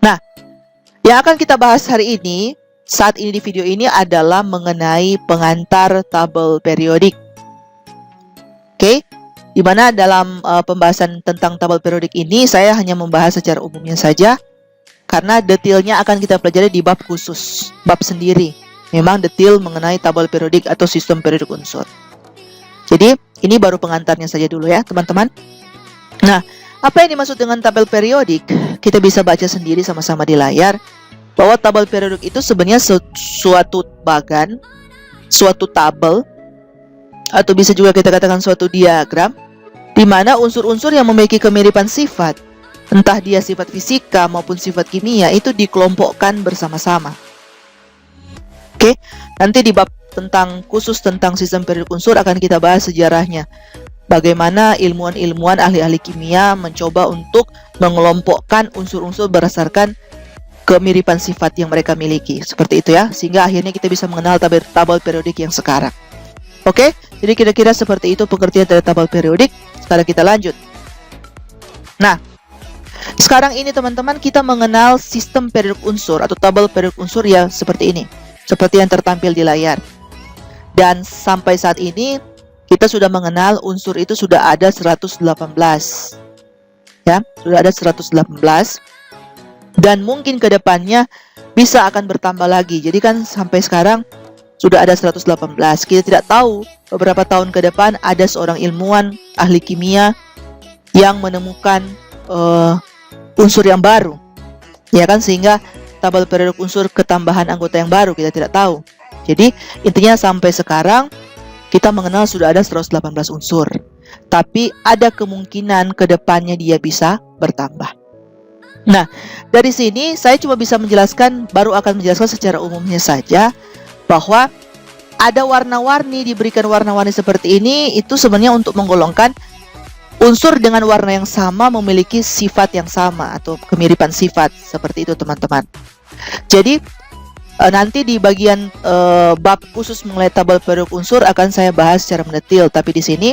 Nah, yang akan kita bahas hari ini, saat ini di video ini adalah mengenai pengantar tabel periodik. Oke, dimana dalam pembahasan tentang tabel periodik ini saya hanya membahas secara umumnya saja, karena detailnya akan kita pelajari di bab khusus, bab sendiri. Memang detail mengenai tabel periodik atau sistem periodik unsur. Jadi ini baru pengantarnya saja dulu ya teman-teman. Nah, apa yang dimaksud dengan tabel periodik? Kita bisa baca sendiri sama-sama di layar, bahwa tabel periodik itu sebenarnya suatu bagan, suatu tabel, atau bisa juga kita katakan suatu diagram, di mana unsur-unsur yang memiliki kemiripan sifat, entah dia sifat fisika maupun sifat kimia, itu dikelompokkan bersama-sama. Oke, nanti di bab khusus tentang sistem periodik unsur akan kita bahas sejarahnya. Bagaimana ilmuwan-ilmuwan ahli-ahli kimia mencoba untuk mengelompokkan unsur-unsur berdasarkan kemiripan sifat yang mereka miliki. Seperti itu ya, sehingga akhirnya kita bisa mengenal tabel periodik yang sekarang. Oke, jadi kira-kira seperti itu pengertian dari tabel periodik. Sekarang kita lanjut. Nah, sekarang ini teman-teman kita mengenal sistem periodik unsur atau tabel periodik unsur ya seperti ini. Seperti yang tertampil di layar. Dan sampai saat ini kita sudah mengenal unsur itu sudah ada 118. Ya, sudah ada 118. Dan mungkin ke depannya bisa akan bertambah lagi. Jadi kan sampai sekarang sudah ada 118. Kita tidak tahu beberapa tahun ke depan ada seorang ilmuwan ahli kimia yang menemukan unsur yang baru. Ya kan, sehingga tabel periodik unsur ketambahan anggota yang baru kita tidak tahu. Jadi intinya sampai sekarang kita mengenal sudah ada 118 unsur. Tapi ada kemungkinan ke depannya dia bisa bertambah. Nah, dari sini saya cuma bisa menjelaskan, baru akan menjelaskan secara umumnya saja, bahwa ada warna-warni, diberikan warna-warni seperti ini, itu sebenarnya untuk menggolongkan unsur dengan warna yang sama memiliki sifat yang sama atau kemiripan sifat. Seperti itu teman-teman. Jadi nanti di bagian bab khusus mengenai tabel periodik unsur akan saya bahas secara mendetail. Tapi di sini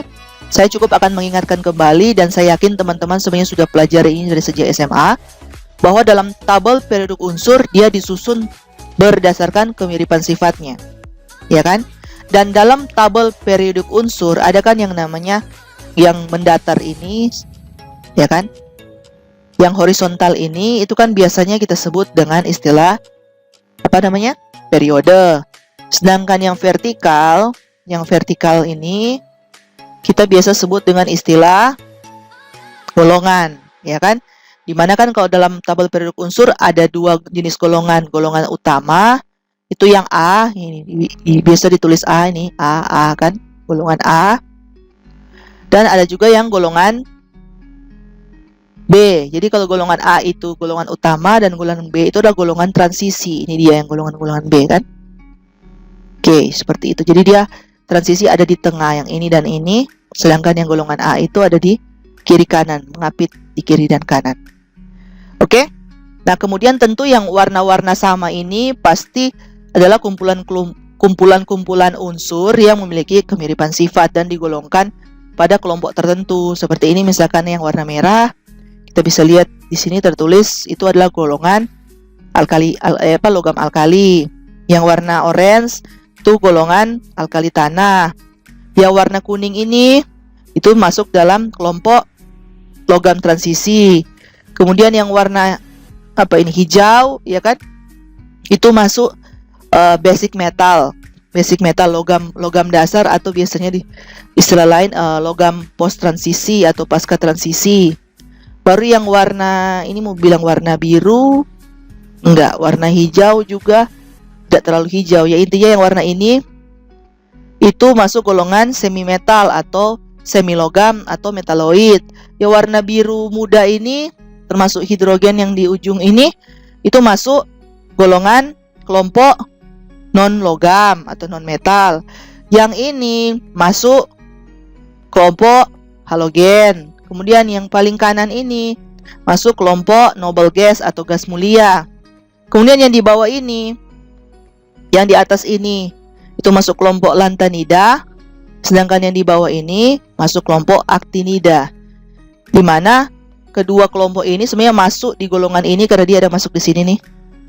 saya cukup akan mengingatkan kembali, dan saya yakin teman-teman sebenarnya sudah pelajari ini dari sejak SMA, bahwa dalam tabel periodik unsur dia disusun berdasarkan kemiripan sifatnya, ya kan? Dan dalam tabel periodik unsur ada kan yang namanya yang mendatar ini, ya kan? Yang horizontal ini itu kan biasanya kita sebut dengan istilah apa namanya? Periode. Sedangkan yang vertikal ini kita biasa sebut dengan istilah golongan, ya kan? Dimana kan kalau dalam tabel periodik unsur ada dua jenis golongan. Golongan utama itu yang A, ini biasa ditulis A, ini A kan, golongan A. Dan ada juga yang golongan B. Jadi kalau golongan A itu golongan utama dan golongan B itu adalah golongan transisi. Ini dia yang golongan B kan. Oke, seperti itu. Jadi dia transisi ada di tengah, yang ini dan ini. Sedangkan yang golongan A itu ada di kiri kanan, mengapit di kiri dan kanan. Oke. Nah, kemudian tentu yang warna-warna sama ini pasti adalah kumpulan-kumpulan unsur yang memiliki kemiripan sifat dan digolongkan pada kelompok tertentu. Seperti ini misalkan yang warna merah, kita bisa lihat di sini tertulis itu adalah golongan logam alkali. Yang warna orange itu golongan alkali tanah. Yang warna kuning ini itu masuk dalam kelompok logam transisi. Kemudian yang warna hijau, ya kan? Itu masuk basic metal. Basic metal, logam dasar, atau biasanya di istilah lain logam post transisi atau pasca transisi. Baru yang warna ini mau bilang warna biru, enggak, warna hijau juga tidak terlalu hijau. Ya intinya yang warna ini itu masuk golongan semi metal atau semi logam atau metaloid. Yang warna biru muda ini termasuk hidrogen yang di ujung ini itu masuk golongan kelompok non logam atau non metal. Yang ini masuk kelompok halogen. Kemudian yang paling kanan ini masuk kelompok noble gas atau gas mulia. Kemudian yang di bawah ini, yang di atas ini itu masuk kelompok lantanida. Sedangkan yang di bawah ini masuk kelompok actinida. Di mana kedua kelompok ini sebenarnya masuk di golongan ini karena dia ada masuk di sini nih.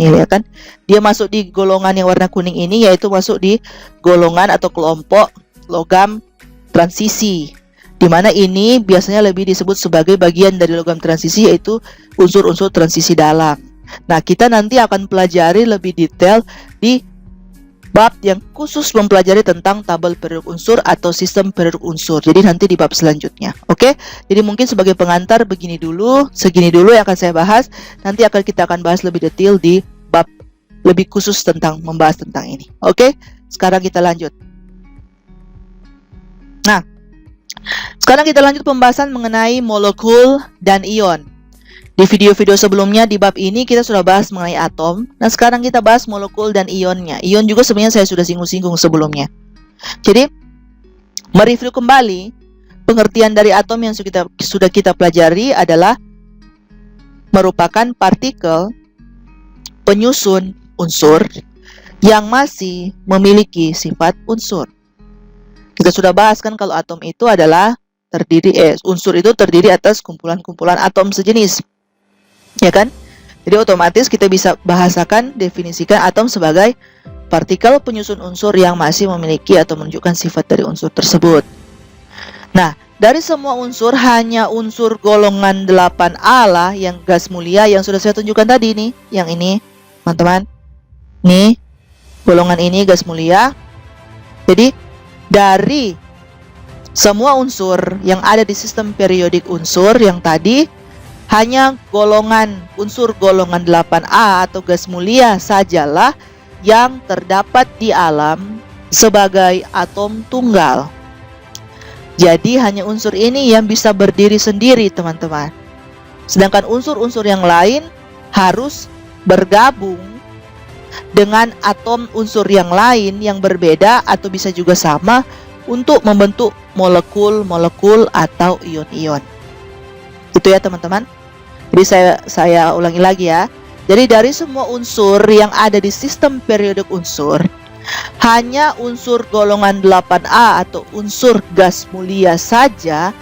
Nih lihat kan? Dia masuk di golongan yang warna kuning ini, yaitu masuk di golongan atau kelompok logam transisi. Di mana ini biasanya lebih disebut sebagai bagian dari logam transisi, yaitu unsur-unsur transisi dalam. Nah, kita nanti akan pelajari lebih detail di bab yang khusus mempelajari tentang tabel periodik unsur atau sistem periodik unsur. Jadi nanti di bab selanjutnya. Oke? Jadi mungkin sebagai pengantar segini dulu yang akan saya bahas. Nanti kita akan bahas lebih detail di bab lebih khusus tentang membahas tentang ini. Oke? Sekarang kita lanjut. Nah, sekarang kita lanjut pembahasan mengenai molekul dan ion. Di video-video sebelumnya di bab ini kita sudah bahas mengenai atom. Nah, sekarang kita bahas molekul dan ionnya. Ion juga sebenarnya saya sudah singgung-singgung sebelumnya. Jadi, mereview kembali pengertian dari atom yang sudah kita pelajari adalah merupakan partikel penyusun unsur yang masih memiliki sifat unsur. Kita sudah bahas kan kalau atom itu adalah unsur itu terdiri atas kumpulan-kumpulan atom sejenis. Ya kan? Jadi otomatis kita bisa definisikan atom sebagai partikel penyusun unsur yang masih memiliki atau menunjukkan sifat dari unsur tersebut. Nah, dari semua unsur hanya unsur golongan 8A lah yang gas mulia yang sudah saya tunjukkan tadi nih, yang ini, teman-teman. Nih, golongan ini gas mulia. Jadi, dari semua unsur yang ada di sistem periodik unsur yang tadi, hanya unsur golongan 8A atau gas mulia sajalah yang terdapat di alam sebagai atom tunggal. Jadi hanya unsur ini yang bisa berdiri sendiri, teman-teman. Sedangkan unsur-unsur yang lain harus bergabung dengan atom unsur yang lain yang berbeda atau bisa juga sama untuk membentuk molekul-molekul atau ion-ion. Itu ya, teman-teman. Jadi saya ulangi lagi ya. Jadi dari semua unsur yang ada di sistem periodik unsur, hanya unsur golongan 8A atau unsur gas mulia saja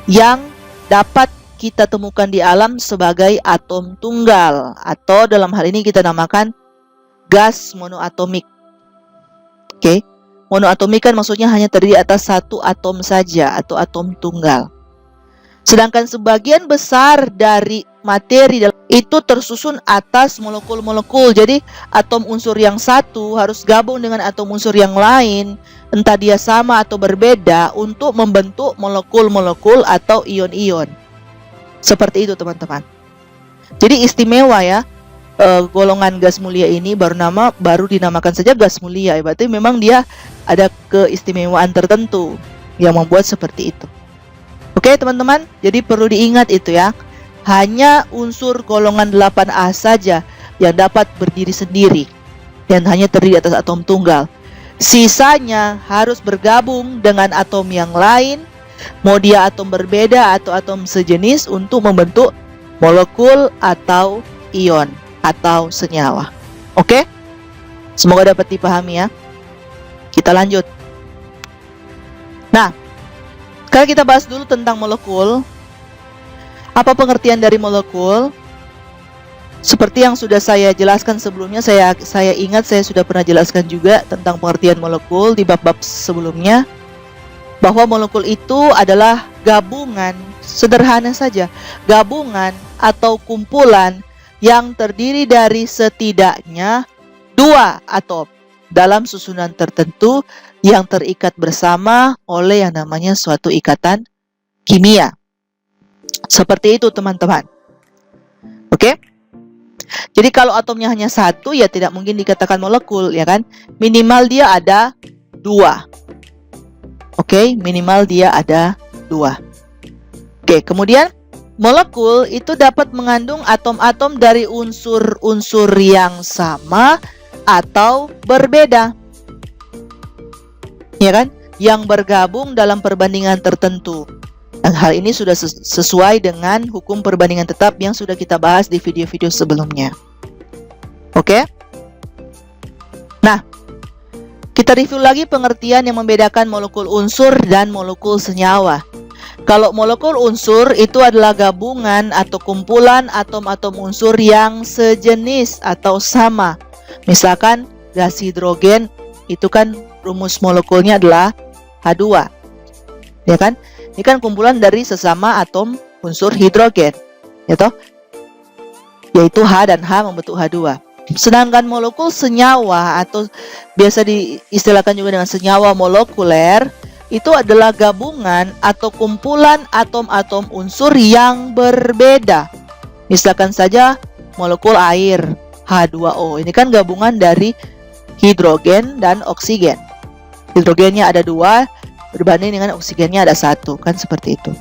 yang dapat kita temukan di alam sebagai atom tunggal, atau dalam hal ini kita namakan gas monoatomik. Oke. Monoatomik kan maksudnya hanya terdiri atas satu atom saja atau atom tunggal. Sedangkan sebagian besar dari materi itu tersusun atas molekul-molekul. Jadi atom unsur yang satu harus gabung dengan atom unsur yang lain, entah dia sama atau berbeda, untuk membentuk molekul-molekul atau ion-ion. Seperti itu, teman-teman. Jadi istimewa ya, golongan gas mulia ini baru dinamakan saja gas mulia. Berarti memang dia ada keistimewaan tertentu yang membuat seperti itu. Oke, teman-teman, jadi perlu diingat itu ya. Hanya unsur golongan 8A saja yang dapat berdiri sendiri dan hanya terdiri atas atom tunggal. Sisanya harus bergabung dengan atom yang lain, mau dia atom berbeda atau atom sejenis, untuk membentuk molekul atau ion atau senyawa. Oke? Semoga dapat dipahami ya. Kita lanjut. Nah, sekarang kita bahas dulu tentang molekul. Apa pengertian dari molekul? Seperti yang sudah saya jelaskan sebelumnya, saya ingat saya sudah pernah jelaskan juga tentang pengertian molekul di bab-bab sebelumnya, bahwa molekul itu adalah gabungan, sederhana saja, gabungan atau kumpulan yang terdiri dari setidaknya 2 atom dalam susunan tertentu yang terikat bersama oleh yang namanya suatu ikatan kimia. Seperti itu, teman-teman. Oke? Jadi kalau atomnya hanya satu, ya tidak mungkin dikatakan molekul, ya kan? Minimal dia ada 2. Oke, minimal dia ada 2. Oke, kemudian molekul itu dapat mengandung atom-atom dari unsur-unsur yang sama atau berbeda, ya kan? Yang bergabung dalam perbandingan tertentu. Dan hal ini sudah sesuai dengan hukum perbandingan tetap yang sudah kita bahas di video-video sebelumnya. Oke? Nah, kita review lagi pengertian yang membedakan molekul unsur dan molekul senyawa. Kalau molekul unsur itu adalah gabungan atau kumpulan atom-atom unsur yang sejenis atau sama. Misalkan gas hidrogen itu kan rumus molekulnya adalah H2. Ya kan? Ini kan kumpulan dari sesama atom unsur hidrogen, ya toh? Yaitu H dan H membentuk H2. Sedangkan molekul senyawa atau biasa diistilahkan juga dengan senyawa molekuler itu adalah gabungan atau kumpulan atom-atom unsur yang berbeda. Misalkan saja molekul air H2O. Ini kan gabungan dari hidrogen dan oksigen. Hidrogennya ada 2 berbanding dengan oksigennya ada 1, kan seperti itu.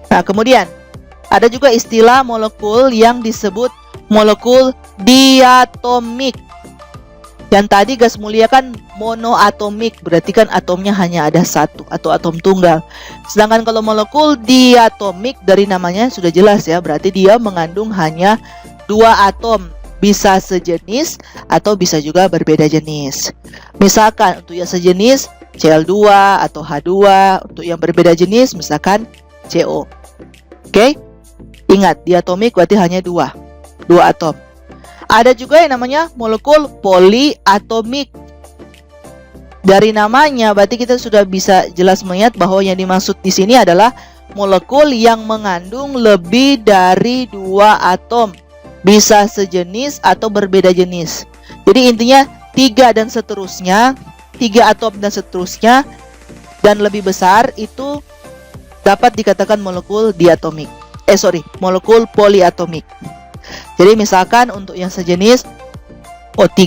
Nah, kemudian ada juga istilah molekul yang disebut molekul diatomik. Yang tadi gas mulia kan monoatomik, berarti kan atomnya hanya ada 1 atau atom tunggal. Sedangkan kalau molekul diatomik dari namanya sudah jelas ya, berarti dia mengandung hanya 2 atom, bisa sejenis atau bisa juga berbeda jenis. Misalkan untuk yang sejenis Cl2 atau H2, untuk yang berbeda jenis misalkan CO. Oke? Ingat, diatomik berarti hanya 2 atom. Ada juga yang namanya molekul poliatomik. Dari namanya berarti kita sudah bisa jelas melihat bahwa yang dimaksud di sini adalah molekul yang mengandung lebih dari 2 atom, bisa sejenis atau berbeda jenis. Jadi intinya 3 dan seterusnya, 3 atom dan seterusnya dan lebih besar itu dapat dikatakan molekul diatomik. Molekul poliatomik. Jadi misalkan untuk yang sejenis O3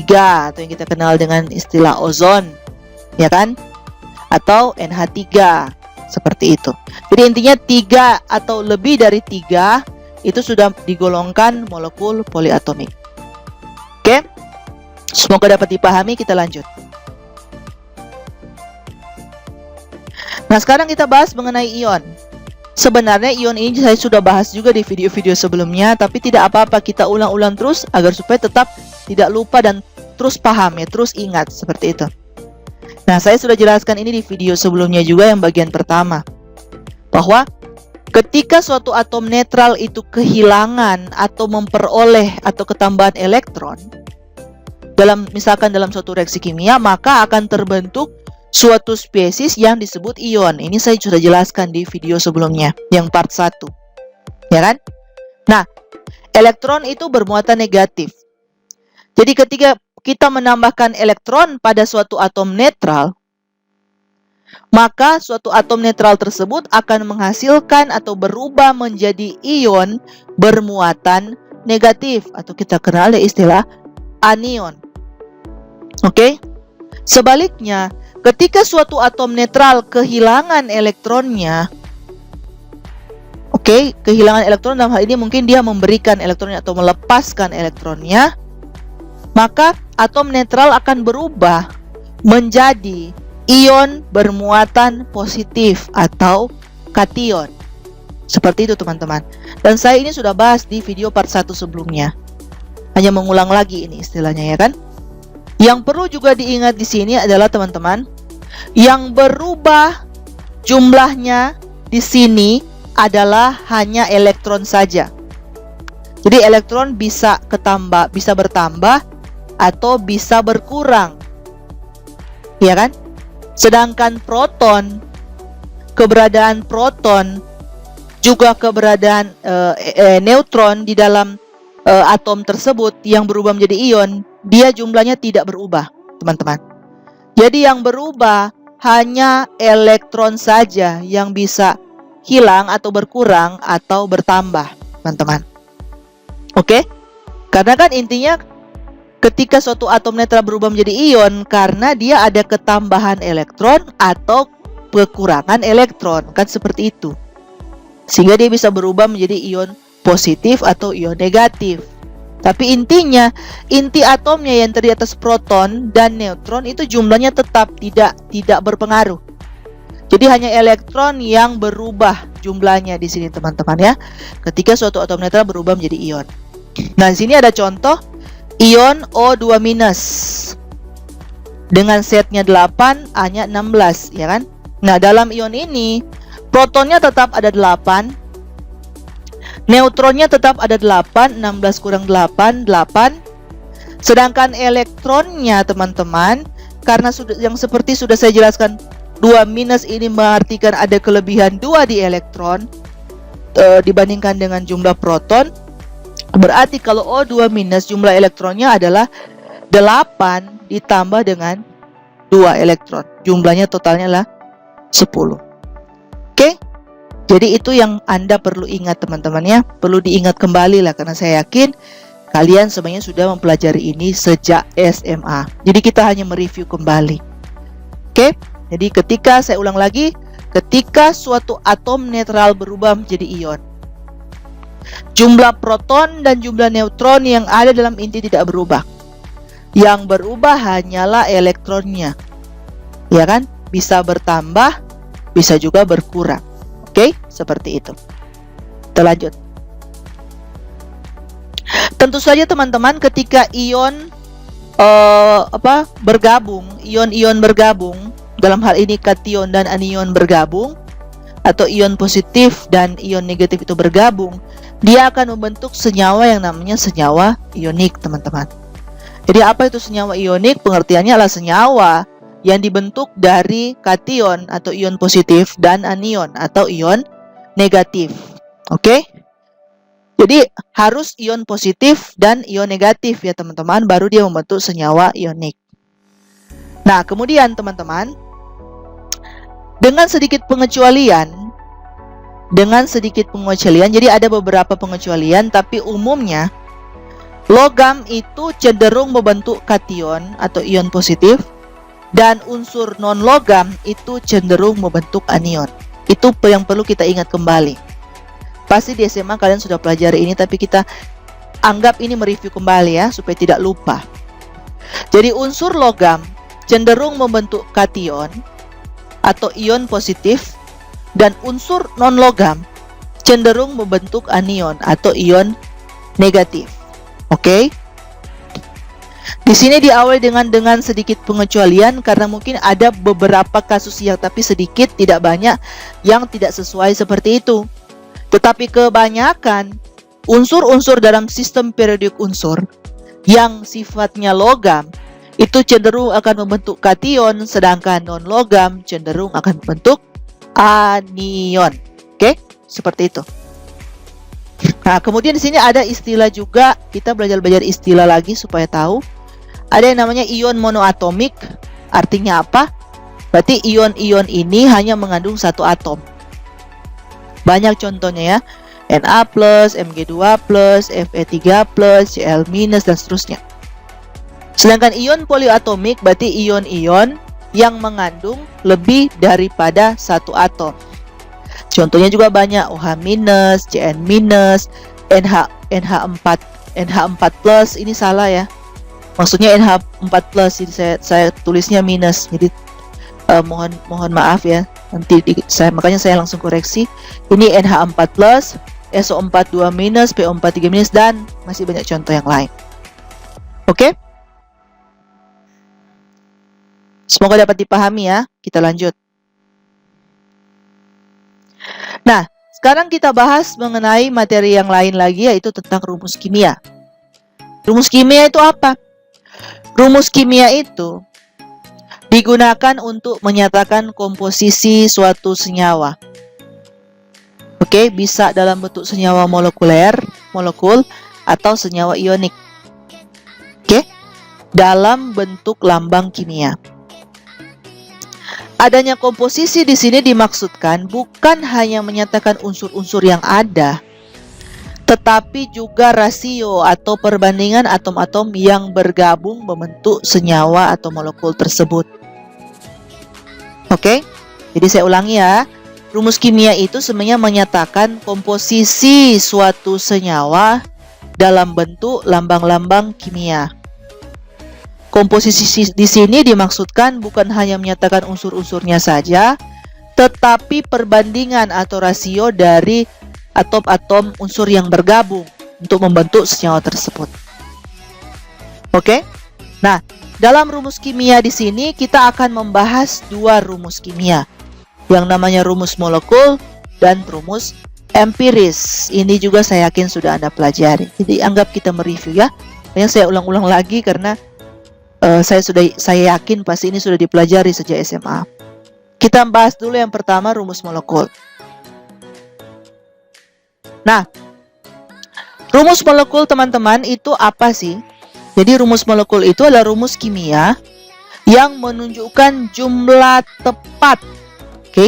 atau yang kita kenal dengan istilah ozon, ya kan? Atau NH3 seperti itu. Jadi intinya 3 atau lebih dari 3 itu sudah digolongkan molekul poliatomik. Oke? Semoga dapat dipahami, kita lanjut. Nah, sekarang kita bahas mengenai ion. Sebenarnya ion ini saya sudah bahas juga di video-video sebelumnya, tapi tidak apa-apa kita ulang-ulang terus agar supaya tetap tidak lupa dan terus paham ya, terus ingat seperti itu. Nah, saya sudah jelaskan ini di video sebelumnya juga yang bagian pertama, bahwa ketika suatu atom netral itu kehilangan atau memperoleh atau ketambahan elektron misalkan dalam suatu reaksi kimia, maka akan terbentuk suatu spesies yang disebut ion. Ini saya sudah jelaskan di video sebelumnya, yang part 1. Ya kan? Nah, elektron itu bermuatan negatif. Jadi ketika kita menambahkan elektron pada suatu atom netral, maka suatu atom netral tersebut akan menghasilkan atau berubah menjadi ion bermuatan negatif, atau kita kenal istilah anion. Oke? Sebaliknya, ketika suatu atom netral kehilangan elektronnya, kehilangan elektron dalam hal ini mungkin dia memberikan elektronnya atau melepaskan elektronnya, maka atom netral akan berubah menjadi ion bermuatan positif atau kation. Seperti itu teman-teman. Dan saya ini sudah bahas di video part 1 sebelumnya. Hanya mengulang lagi ini istilahnya, ya kan? Yang perlu juga diingat di sini adalah teman-teman, yang berubah jumlahnya di sini adalah hanya elektron saja. Jadi elektron bisa bertambah atau bisa berkurang. Ya kan? Sedangkan proton, keberadaan proton juga keberadaan neutron di dalam atom tersebut yang berubah menjadi ion, dia jumlahnya tidak berubah, teman-teman. Jadi yang berubah hanya elektron saja yang bisa hilang atau berkurang atau bertambah, teman-teman. Oke? Karena kan intinya ketika suatu atom netral berubah menjadi ion karena dia ada ketambahan elektron atau kekurangan elektron, kan seperti itu. Sehingga dia bisa berubah menjadi ion positif atau ion negatif. Tapi intinya, inti atomnya yang terdiri atas proton dan neutron itu jumlahnya tetap tidak berpengaruh. Jadi hanya elektron yang berubah jumlahnya di sini, teman-teman ya. Ketika suatu atom netral berubah menjadi ion. Nah, di sini ada contoh ion O2- dengan setnya 8, A-nya 16, ya kan? Nah, dalam ion ini Protonnya tetap ada 8. Neutronnya tetap ada 8, 16 kurang 8, 8. Sedangkan elektronnya teman-teman, karena yang seperti sudah saya jelaskan, 2 minus ini mengartikan ada kelebihan 2 di elektron dibandingkan dengan jumlah proton. Berarti kalau O2 minus jumlah elektronnya adalah 8 ditambah dengan 2 elektron. Jumlahnya totalnya lah 10. Oke? Jadi itu yang Anda perlu ingat teman-teman ya. Perlu diingat kembali lah, karena saya yakin kalian sebenarnya sudah mempelajari ini sejak SMA. Jadi kita hanya mereview kembali. Oke? Jadi ketika, saya ulang lagi, ketika suatu atom netral berubah menjadi ion, jumlah proton dan jumlah neutron yang ada dalam inti tidak berubah. Yang berubah hanyalah elektronnya. Ya kan? Bisa bertambah, bisa juga berkurang. Oke, seperti itu. Kita lanjut. Tentu saja teman-teman, ketika ion bergabung, ion-ion bergabung, dalam hal ini kation dan anion bergabung, atau ion positif dan ion negatif itu bergabung, dia akan membentuk senyawa yang namanya senyawa ionik, teman-teman. Jadi apa itu senyawa ionik? Pengertiannya adalah senyawa yang dibentuk dari kation atau ion positif dan anion atau ion negatif. Oke? Jadi harus ion positif dan ion negatif ya teman-teman, baru dia membentuk senyawa ionik. Nah, kemudian teman-teman, dengan sedikit pengecualian, jadi ada beberapa pengecualian, tapi umumnya logam itu cenderung membentuk kation atau ion positif, dan unsur non-logam itu cenderung membentuk anion. Itu yang perlu kita ingat kembali. Pasti di SMA kalian sudah pelajari ini, tapi kita anggap ini mereview kembali ya, supaya tidak lupa. Jadi unsur logam cenderung membentuk kation atau ion positif, dan unsur non-logam cenderung membentuk anion atau ion negatif. Oke? Di sini diawali dengan sedikit pengecualian, karena mungkin ada beberapa kasus yang tapi sedikit, tidak banyak, yang tidak sesuai seperti itu. Tetapi kebanyakan unsur-unsur dalam sistem periodik unsur yang sifatnya logam itu cenderung akan membentuk kation, sedangkan non-logam cenderung akan membentuk anion. Oke? Seperti itu. Nah, kemudian di sini ada istilah juga, kita belajar istilah lagi supaya tahu. Ada yang namanya ion monoatomik. Artinya apa? Berarti ion-ion ini hanya mengandung satu atom. Banyak contohnya ya. Na+, Mg2+, Fe3+, Cl-, dan seterusnya. Sedangkan ion poliatomik berarti ion-ion yang mengandung lebih daripada satu atom. Contohnya juga banyak, OH-, Cn-, NH4+, ini salah ya. Maksudnya NH4+, jadi saya tulisnya minus. Jadi mohon maaf ya. Nanti makanya saya langsung koreksi. Ini NH4+, SO42-, PO43-, dan masih banyak contoh yang lain. Oke? Semoga dapat dipahami ya. Kita lanjut. Nah, sekarang kita bahas mengenai materi yang lain lagi, yaitu tentang rumus kimia. Rumus kimia itu apa? Rumus kimia itu digunakan untuk menyatakan komposisi suatu senyawa. Oke, bisa dalam bentuk senyawa molekul, atau senyawa ionik. Oke, dalam bentuk lambang kimia. Adanya komposisi di sini dimaksudkan bukan hanya menyatakan unsur-unsur yang ada, tetapi juga rasio atau perbandingan atom-atom yang bergabung membentuk senyawa atau molekul tersebut. Oke, jadi saya ulangi ya. Rumus kimia itu sebenarnya menyatakan komposisi suatu senyawa dalam bentuk lambang-lambang kimia. Komposisi di sini dimaksudkan bukan hanya menyatakan unsur-unsurnya saja, tetapi perbandingan atau rasio dari atom-atom unsur yang bergabung untuk membentuk senyawa tersebut. Oke? Nah, dalam rumus kimia di sini kita akan membahas dua rumus kimia, yang namanya rumus molekul dan rumus empiris. Ini juga saya yakin sudah Anda pelajari. Jadi anggap kita mereview ya. Yang saya ulang-ulang lagi karena saya yakin pasti ini sudah dipelajari sejak SMA. Kita bahas dulu yang pertama, rumus molekul. Nah, rumus molekul teman-teman itu apa sih? Jadi rumus molekul itu adalah rumus kimia yang menunjukkan jumlah tepat, oke?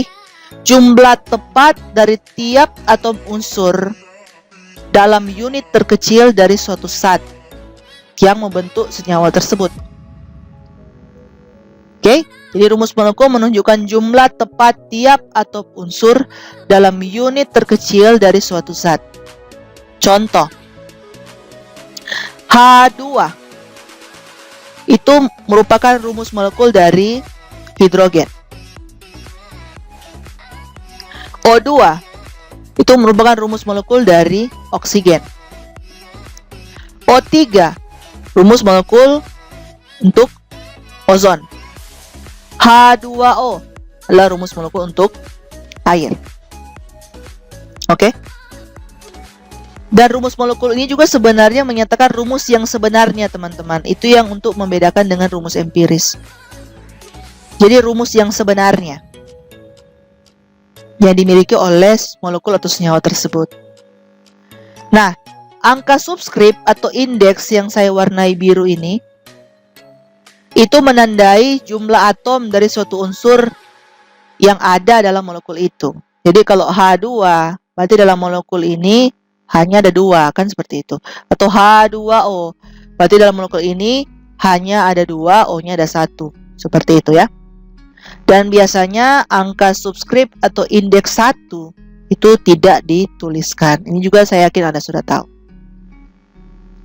Jumlah tepat dari tiap atom unsur dalam unit terkecil dari suatu zat yang membentuk senyawa tersebut. Oke? Jadi rumus molekul menunjukkan jumlah tepat tiap atom unsur dalam unit terkecil dari suatu zat. Contoh, H2 itu merupakan rumus molekul dari hidrogen. O2 itu merupakan rumus molekul dari oksigen. O3 rumus molekul untuk ozon. H2O adalah rumus molekul untuk air. Oke? Dan rumus molekul ini juga sebenarnya menyatakan rumus yang sebenarnya, teman-teman. Itu yang untuk membedakan dengan rumus empiris. Jadi rumus yang sebenarnya yang dimiliki oleh molekul atau senyawa tersebut. Nah, angka subskrip atau indeks yang saya warnai biru ini itu menandai jumlah atom dari suatu unsur yang ada dalam molekul itu. Jadi kalau H2 berarti dalam molekul ini hanya ada 2, kan seperti itu. Atau H2O berarti dalam molekul ini hanya ada 2, O-nya ada 1. Seperti itu ya. Dan biasanya angka subskrip atau indeks 1 itu tidak dituliskan. Ini juga saya yakin Anda sudah tahu.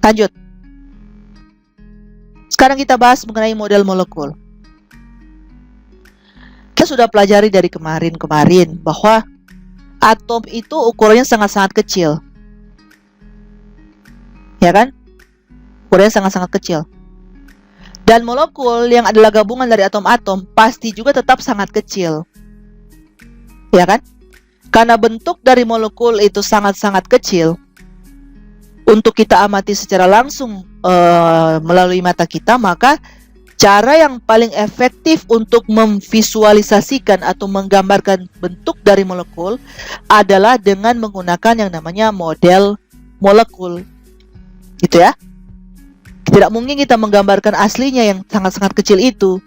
Lanjut. Sekarang kita bahas mengenai model molekul. Kita sudah pelajari dari kemarin bahwa atom itu ukurannya sangat-sangat kecil. Ya kan? Ukurannya sangat-sangat kecil. Dan molekul yang adalah gabungan dari atom-atom pasti juga tetap sangat kecil. Ya kan? Karena bentuk dari molekul itu sangat-sangat kecil, untuk kita amati secara langsung melalui mata kita, maka cara yang paling efektif untuk memvisualisasikan atau menggambarkan bentuk dari molekul adalah dengan menggunakan yang namanya model molekul. Gitu ya. Tidak mungkin kita menggambarkan aslinya yang sangat-sangat kecil itu.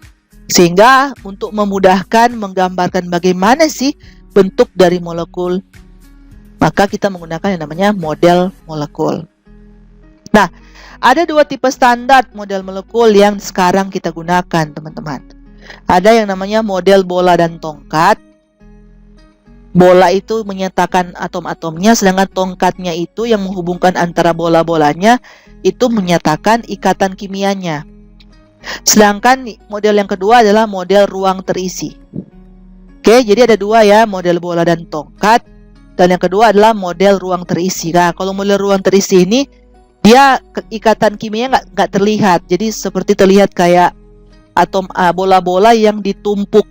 Sehingga untuk memudahkan menggambarkan bagaimana sih bentuk dari molekul, maka kita menggunakan yang namanya model molekul. Nah, ada 2 tipe standar model molekul yang sekarang kita gunakan, teman-teman. Ada yang namanya model bola dan tongkat. Bola itu menyatakan atom-atomnya, sedangkan tongkatnya itu yang menghubungkan antara bola-bolanya itu menyatakan ikatan kimianya. Sedangkan model yang kedua adalah model ruang terisi. Oke, jadi ada 2 ya, model bola dan tongkat. Dan yang kedua adalah model ruang terisi. Nah, kalau model ruang terisi ini dia ikatan kimianya nggak terlihat. Jadi seperti terlihat kayak atom bola-bola yang ditumpuk,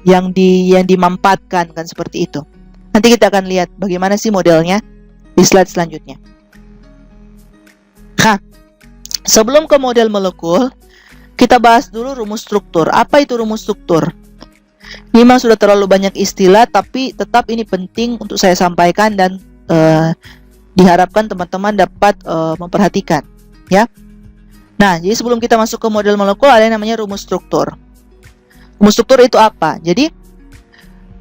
yang dimampatkan, kan seperti itu. Nanti kita akan lihat bagaimana sih modelnya di slide selanjutnya. Nah, sebelum ke model molekul, kita bahas dulu rumus struktur. Apa itu rumus struktur? Ini memang sudah terlalu banyak istilah, tapi tetap ini penting untuk saya sampaikan dan diharapkan teman-teman dapat memperhatikan, ya. Nah, jadi sebelum kita masuk ke model molekul, ada yang namanya rumus struktur. Rumus struktur itu apa? Jadi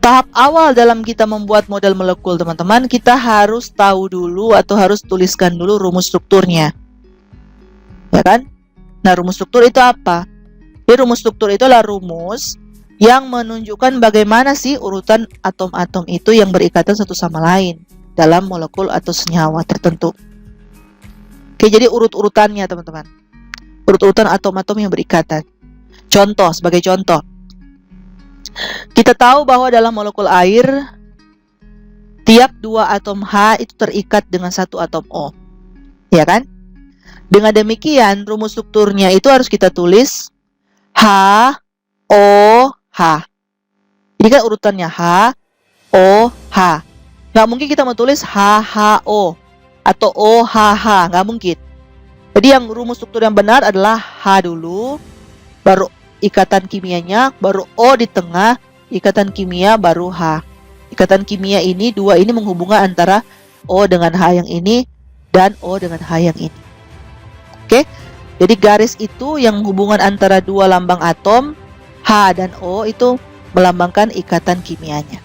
tahap awal dalam kita membuat model molekul, teman-teman, kita harus tahu dulu atau harus tuliskan dulu rumus strukturnya, ya kan? Nah, rumus struktur itu apa? Jadi rumus struktur itu adalah rumus yang menunjukkan bagaimana sih urutan atom-atom itu yang berikatan satu sama lain dalam molekul atau senyawa tertentu. Oke, jadi urut-urutannya, teman-teman. Urut-urutan atom-atom yang berikatan. Contoh, sebagai contoh, kita tahu bahwa dalam molekul air tiap 2 atom H itu terikat dengan 1 atom O, ya kan? Dengan demikian rumus strukturnya itu harus kita tulis H, O, H. Ini kan urutannya H, O, H. Nggak mungkin kita menulis HHO atau OHH, nggak mungkin. Jadi yang rumus struktur yang benar adalah H dulu, baru ikatan kimianya, baru O di tengah, ikatan kimia, baru H. Ikatan kimia ini, dua ini menghubungkan antara O dengan H yang ini dan O dengan H yang ini. Oke, jadi garis itu yang menghubungkan antara dua lambang atom, H dan O, itu melambangkan ikatan kimianya.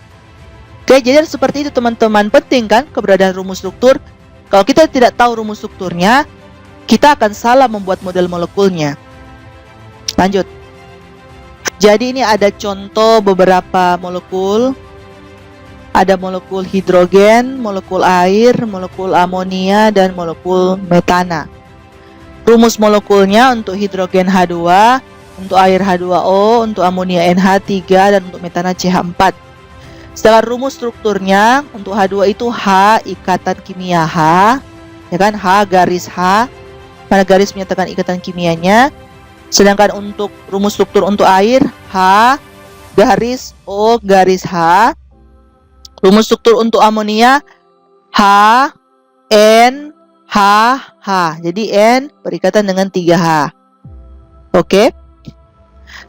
Oke, jadi seperti itu teman-teman. Penting kan keberadaan rumus struktur. Kalau kita tidak tahu rumus strukturnya, kita akan salah membuat model molekulnya. Lanjut. Jadi ini ada contoh beberapa molekul. Ada molekul hidrogen, molekul air, molekul amonia, dan molekul metana. Rumus molekulnya untuk hidrogen H2, untuk air H2O, untuk amonia NH3, dan untuk metana CH4. Sedangkan rumus strukturnya untuk H2 itu H ikatan kimia H, ya kan, H garis H, mana garis menyatakan ikatan kimianya. Sedangkan untuk rumus struktur untuk air H garis O garis H. Rumus struktur untuk amonia H N H H. Jadi N berikatan dengan 3H. Oke.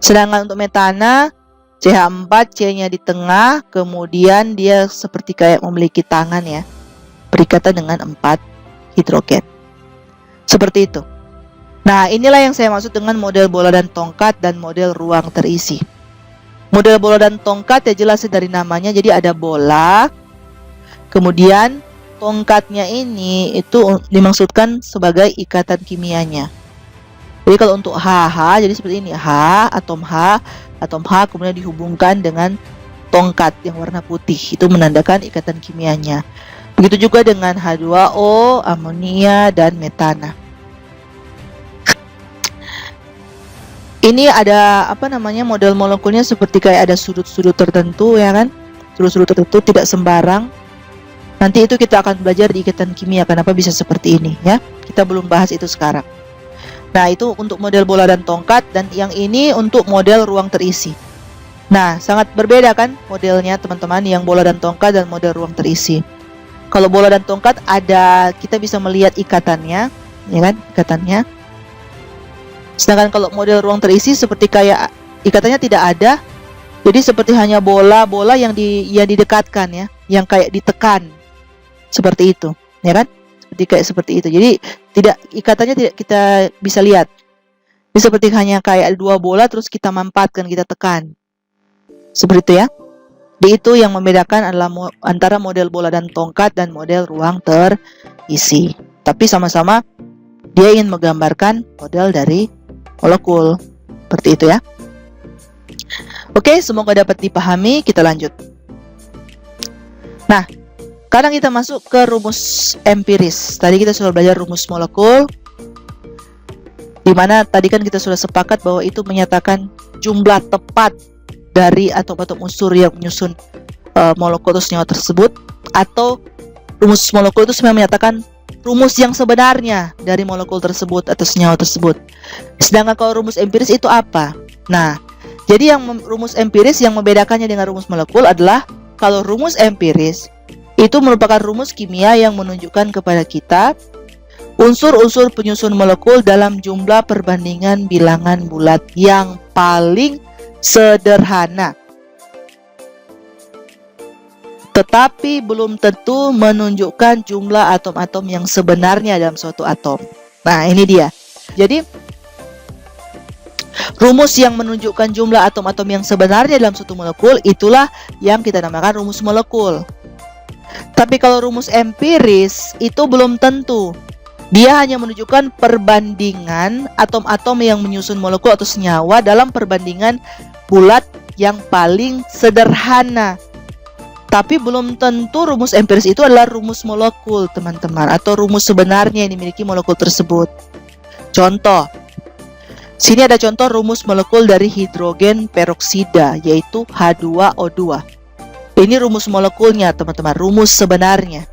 Sedangkan untuk metana CH4, C-nya di tengah, kemudian dia seperti kayak memiliki tangan ya, berikatan dengan 4 hidrogen. Seperti itu. Nah, inilah yang saya maksud dengan model bola dan tongkat dan model ruang terisi. Model bola dan tongkat ya jelas dari namanya, jadi ada bola, kemudian tongkatnya ini itu dimaksudkan sebagai ikatan kimianya. Jadi kalau untuk HH, jadi seperti ini, atom H kemudian dihubungkan dengan tongkat yang warna putih, itu menandakan ikatan kimianya. Begitu juga dengan H2O, amonia, dan metana. Ini ada model molekulnya seperti kayak ada sudut-sudut tertentu ya kan, sudut-sudut tertentu tidak sembarang. Nanti itu kita akan belajar di ikatan kimia kenapa bisa seperti ini ya. Kita belum bahas itu sekarang. Nah, itu untuk model bola dan tongkat, dan yang ini untuk model ruang terisi. Nah, sangat berbeda kan modelnya teman-teman, yang bola dan tongkat dan model ruang terisi. Kalau bola dan tongkat ada, kita bisa melihat ikatannya, ya kan, ikatannya. Sedangkan kalau model ruang terisi seperti kayak ikatannya tidak ada. Jadi seperti hanya bola-bola yang didekatkan ya, yang kayak ditekan. Seperti itu, ya kan? Seperti itu. Jadi ikatannya tidak kita bisa lihat. Ini seperti hanya kayak dua bola terus kita mampatkan, kita tekan. Seperti itu ya. Jadi itu yang membedakan adalah antara model bola dan tongkat dan model ruang terisi. Tapi sama-sama dia ingin menggambarkan model dari molekul. Seperti itu ya. Oke, semoga dapat dipahami. Kita lanjut. Nah, sekarang kita masuk ke rumus empiris. Tadi kita sudah belajar rumus molekul, di mana tadi kan kita sudah sepakat bahwa itu menyatakan jumlah tepat dari atom-atom unsur yang menyusun molekul atau senyawa tersebut. Atau rumus molekul itu sebenarnya menyatakan rumus yang sebenarnya dari molekul tersebut atau senyawa tersebut. Sedangkan kalau rumus empiris itu apa? Nah, jadi yang rumus empiris yang membedakannya dengan rumus molekul adalah kalau rumus empiris itu merupakan rumus kimia yang menunjukkan kepada kita unsur-unsur penyusun molekul dalam jumlah perbandingan bilangan bulat yang paling sederhana, tetapi belum tentu menunjukkan jumlah atom-atom yang sebenarnya dalam suatu atom. Nah, ini dia. Jadi, rumus yang menunjukkan jumlah atom-atom yang sebenarnya dalam suatu molekul itulah yang kita namakan rumus molekul. Tapi kalau rumus empiris itu belum tentu. Dia hanya menunjukkan perbandingan atom-atom yang menyusun molekul atau senyawa dalam perbandingan bulat yang paling sederhana. Tapi belum tentu rumus empiris itu adalah rumus molekul, teman-teman, atau rumus sebenarnya yang dimiliki molekul tersebut. Contoh. Sini ada contoh rumus molekul dari hidrogen peroksida, yaitu H2O2. Ini rumus molekulnya, teman-teman, rumus sebenarnya.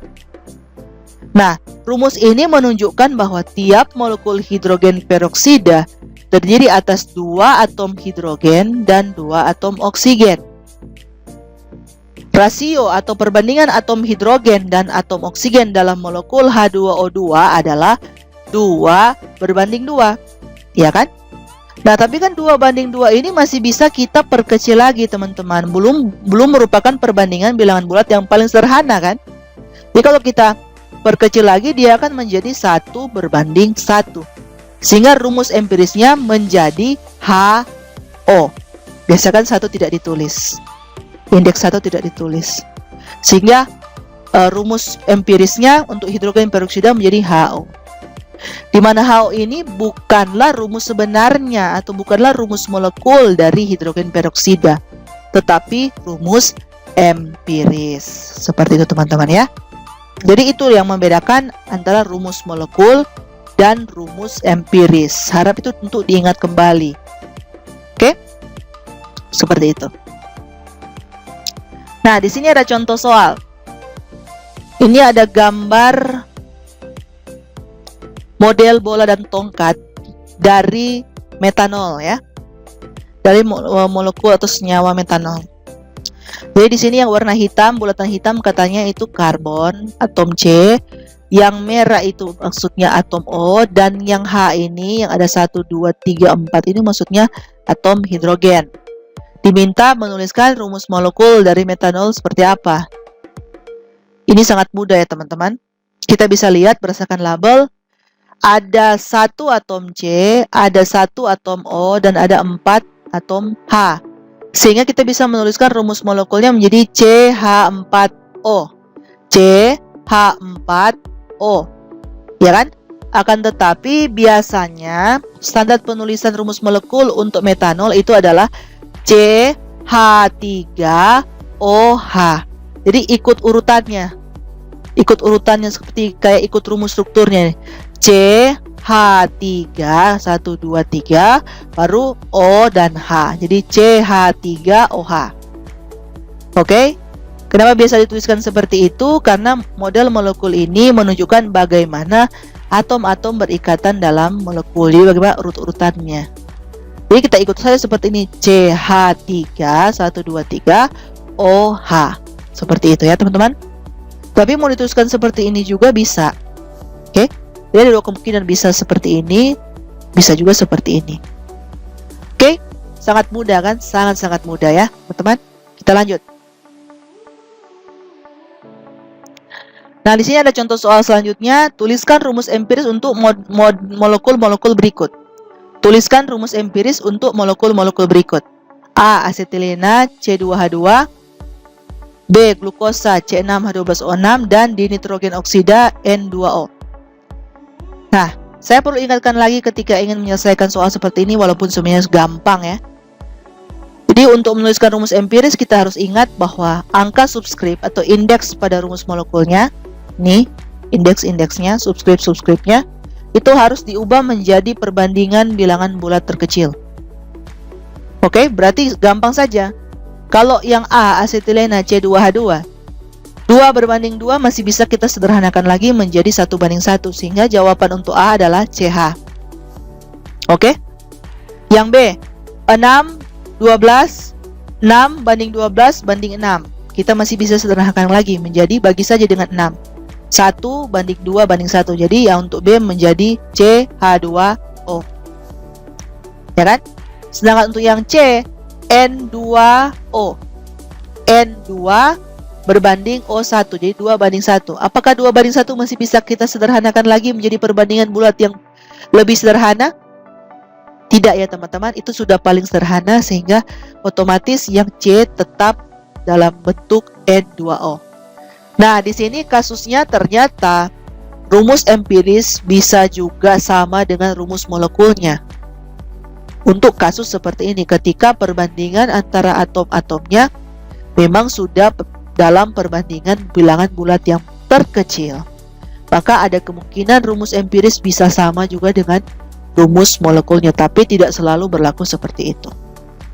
Nah, rumus ini menunjukkan bahwa tiap molekul hidrogen peroksida terdiri atas 2 atom hidrogen dan 2 atom oksigen. Rasio atau perbandingan atom hidrogen dan atom oksigen dalam molekul H2O2 adalah 2:2, ya kan? Nah, tapi kan 2:2 ini masih bisa kita perkecil lagi, teman-teman. Belum merupakan perbandingan bilangan bulat yang paling sederhana, kan? Jadi kalau kita perkecil lagi, dia akan menjadi 1:1. Sehingga rumus empirisnya menjadi HO. Biasa kan 1 tidak ditulis. Indeks 1 tidak ditulis. Sehingga rumus empirisnya untuk hidrogen peroksida menjadi HO. Di mana HO ini bukanlah rumus sebenarnya atau bukanlah rumus molekul dari hidrogen peroksida, tetapi rumus empiris. Seperti itu, teman-teman, ya. Jadi itu yang membedakan antara rumus molekul dan rumus empiris. Harap itu untuk diingat kembali. Oke? Seperti itu. Nah, di sini ada contoh soal. Ini ada gambar model bola dan tongkat dari metanol, ya. Dari molekul atau senyawa metanol. Jadi di sini yang warna hitam, bulatan hitam katanya itu karbon, atom C. Yang merah itu maksudnya atom O, dan yang H ini yang ada 1, 2, 3, 4 ini maksudnya atom hidrogen. Diminta menuliskan rumus molekul dari metanol seperti apa. Ini sangat mudah, ya, teman-teman. Kita bisa lihat berdasarkan label. Ada 1 atom C, ada 1 atom O, dan ada 4 atom H. Sehingga kita bisa menuliskan rumus molekulnya menjadi CH4O. CH4O. Ya kan? Akan tetapi biasanya standar penulisan rumus molekul untuk metanol itu adalah CH3OH. Jadi ikut urutannya. Ikut urutannya seperti kayak ikut rumus strukturnya. CH3 1 2 3 baru O dan H. Jadi CH3OH. Oke? Kenapa biasa dituliskan seperti itu? Karena model molekul ini menunjukkan bagaimana atom-atom berikatan dalam molekul. Jadi bagaimana urut-urutannya. Jadi kita ikut saja seperti ini, CH3 1 2 3 OH. Seperti itu, ya, teman-teman. Tapi mau dituliskan seperti ini juga bisa. Oke? Jadi ada dua kemungkinan, bisa seperti ini, bisa juga seperti ini. Oke? Sangat mudah, kan? Sangat-sangat mudah, ya, teman-teman. Kita lanjut. Nah, di sini ada contoh soal selanjutnya. Tuliskan rumus empiris untuk molekul-molekul berikut. Tuliskan rumus empiris untuk molekul-molekul berikut. A. Asetilena C2H2, B. Glukosa C6H12O6, dan dinitrogen oksida N2O. Nah, saya perlu ingatkan lagi ketika ingin menyelesaikan soal seperti ini, walaupun sebenarnya gampang, ya. Jadi untuk menuliskan rumus empiris kita harus ingat bahwa angka subskrip atau indeks pada rumus molekulnya, nih indeks-indeksnya, subskrip-subskripnya, itu harus diubah menjadi perbandingan bilangan bulat terkecil. Oke, berarti gampang saja. Kalau yang A, asetilena C2H2, 2:2 masih bisa kita sederhanakan lagi menjadi 1:1, sehingga jawaban untuk A adalah CH. Oke. Yang B, 6, 12, 6:12:6. Kita masih bisa sederhanakan lagi menjadi bagi saja dengan 6. 1:2:1. Jadi ya untuk B menjadi CH2O. Ya kan? Sedangkan untuk yang C, N2O. N2 berbanding O1. Jadi 2:1. Apakah 2:1 masih bisa kita sederhanakan lagi menjadi perbandingan bulat yang lebih sederhana? Tidak, ya, teman-teman. Itu sudah paling sederhana, sehingga otomatis yang C tetap dalam bentuk N2O. Nah, di sini kasusnya ternyata rumus empiris bisa juga sama dengan rumus molekulnya. Untuk kasus seperti ini, ketika perbandingan antara atom-atomnya memang sudah dalam perbandingan bilangan bulat yang terkecil, maka ada kemungkinan rumus empiris bisa sama juga dengan rumus molekulnya, tapi tidak selalu berlaku seperti itu.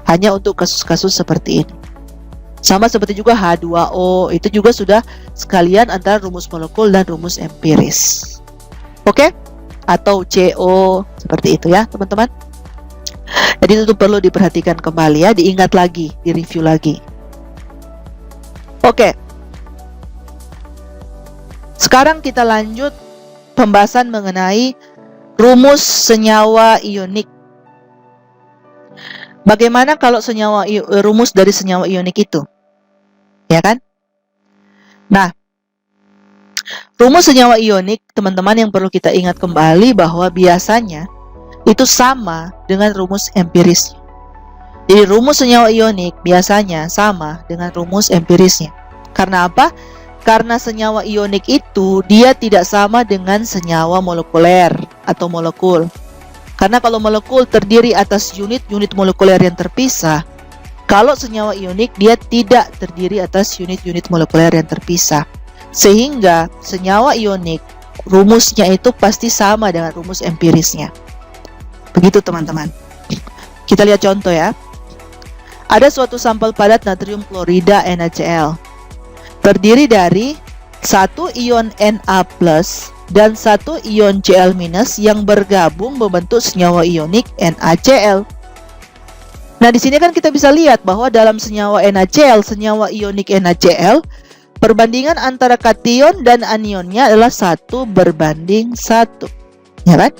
Hanya untuk kasus-kasus seperti ini. Sama seperti juga H2O, itu juga sudah sekalian antara rumus molekul dan rumus empiris. Oke? Atau CO, seperti itu, ya, teman-teman. Jadi itu perlu diperhatikan kembali, ya, diingat lagi, direview lagi. Oke. Sekarang kita lanjut pembahasan mengenai rumus senyawa ionik. Bagaimana kalau rumus dari senyawa ionik itu? Ya kan? Nah, rumus senyawa ionik, teman-teman, yang perlu kita ingat kembali bahwa biasanya itu sama dengan rumus empiris. Jadi rumus senyawa ionik biasanya sama dengan rumus empirisnya. Karena apa? Karena senyawa ionik itu dia tidak sama dengan senyawa molekuler atau molekul. Karena kalau molekul terdiri atas unit-unit molekuler yang terpisah, kalau senyawa ionik dia tidak terdiri atas unit-unit molekuler yang terpisah. Sehingga senyawa ionik rumusnya itu pasti sama dengan rumus empirisnya. Begitu, teman-teman. Kita lihat contoh ya. Ada suatu sampel padat natrium klorida NaCl. Terdiri dari satu ion Na+ dan satu ion Cl- yang bergabung membentuk senyawa ionik NaCl. Nah, di sini kan kita bisa lihat bahwa dalam senyawa NaCl, senyawa ionik NaCl, perbandingan antara kation dan anionnya adalah 1:1. Ya kan?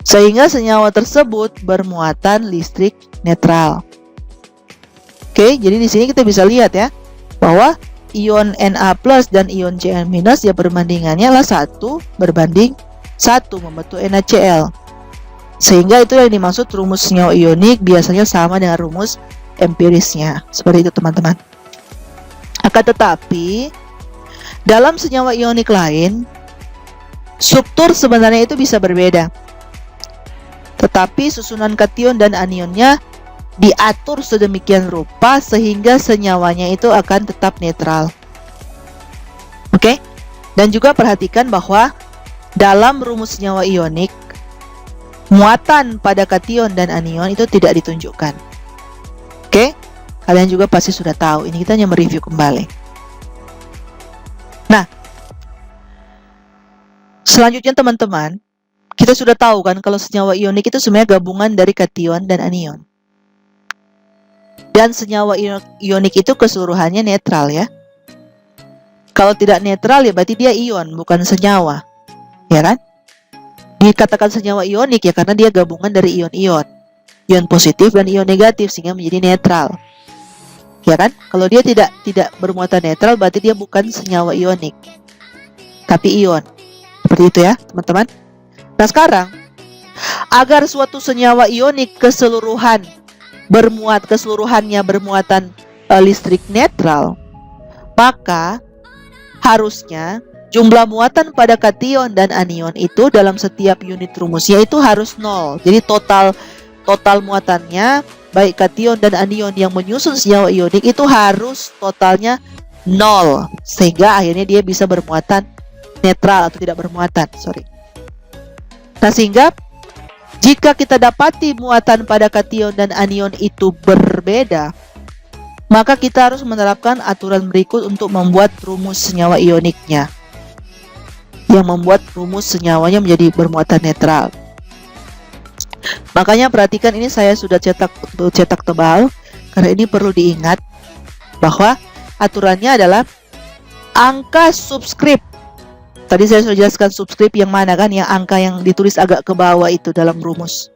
Sehingga senyawa tersebut bermuatan listrik netral. Oke, jadi di sini kita bisa lihat ya bahwa ion Na+ dan ion Cl- ya perbandingannya adalah 1:1 membentuk NaCl. Sehingga itu yang dimaksud rumus senyawa ionik biasanya sama dengan rumus empirisnya. Seperti itu, teman-teman. Akan tetapi dalam senyawa ionik lain, struktur sebenarnya itu bisa berbeda. Tetapi susunan kation dan anionnya diatur sedemikian rupa sehingga senyawanya itu akan tetap netral. Oke? Dan juga perhatikan bahwa dalam rumus senyawa ionik, muatan pada kation dan anion itu tidak ditunjukkan. Oke? Kalian juga pasti sudah tahu. Ini kita hanya mereview kembali. Nah, selanjutnya, teman-teman, kita sudah tahu kan kalau senyawa ionik itu sebenarnya gabungan dari kation dan anion. Dan senyawa ionik itu keseluruhannya netral ya. Kalau tidak netral ya berarti dia ion, bukan senyawa. Ya kan? Dikatakan senyawa ionik ya karena dia gabungan dari ion-ion. Ion positif dan ion negatif sehingga menjadi netral. Ya kan? Kalau dia tidak bermuatan netral berarti dia bukan senyawa ionik. Tapi ion. Seperti itu ya, teman-teman. Nah, sekarang agar suatu senyawa ionik keseluruhannya bermuatan listrik netral, maka harusnya jumlah muatan pada kation dan anion itu dalam setiap unit rumusnya itu harus 0. Jadi total muatannya baik kation dan anion yang menyusun senyawa ionik itu harus totalnya 0 sehingga akhirnya dia bisa bermuatan netral atau tidak bermuatan. Nah, sehingga jika kita dapati muatan pada kation dan anion itu berbeda, maka kita harus menerapkan aturan berikut untuk membuat rumus senyawa ioniknya, yang membuat rumus senyawanya menjadi bermuatan netral. Makanya perhatikan, ini saya sudah cetak tebal karena ini perlu diingat bahwa aturannya adalah angka subskrip. Tadi saya sudah jelaskan subskrip yang mana kan, yang angka yang ditulis agak ke bawah itu dalam rumus.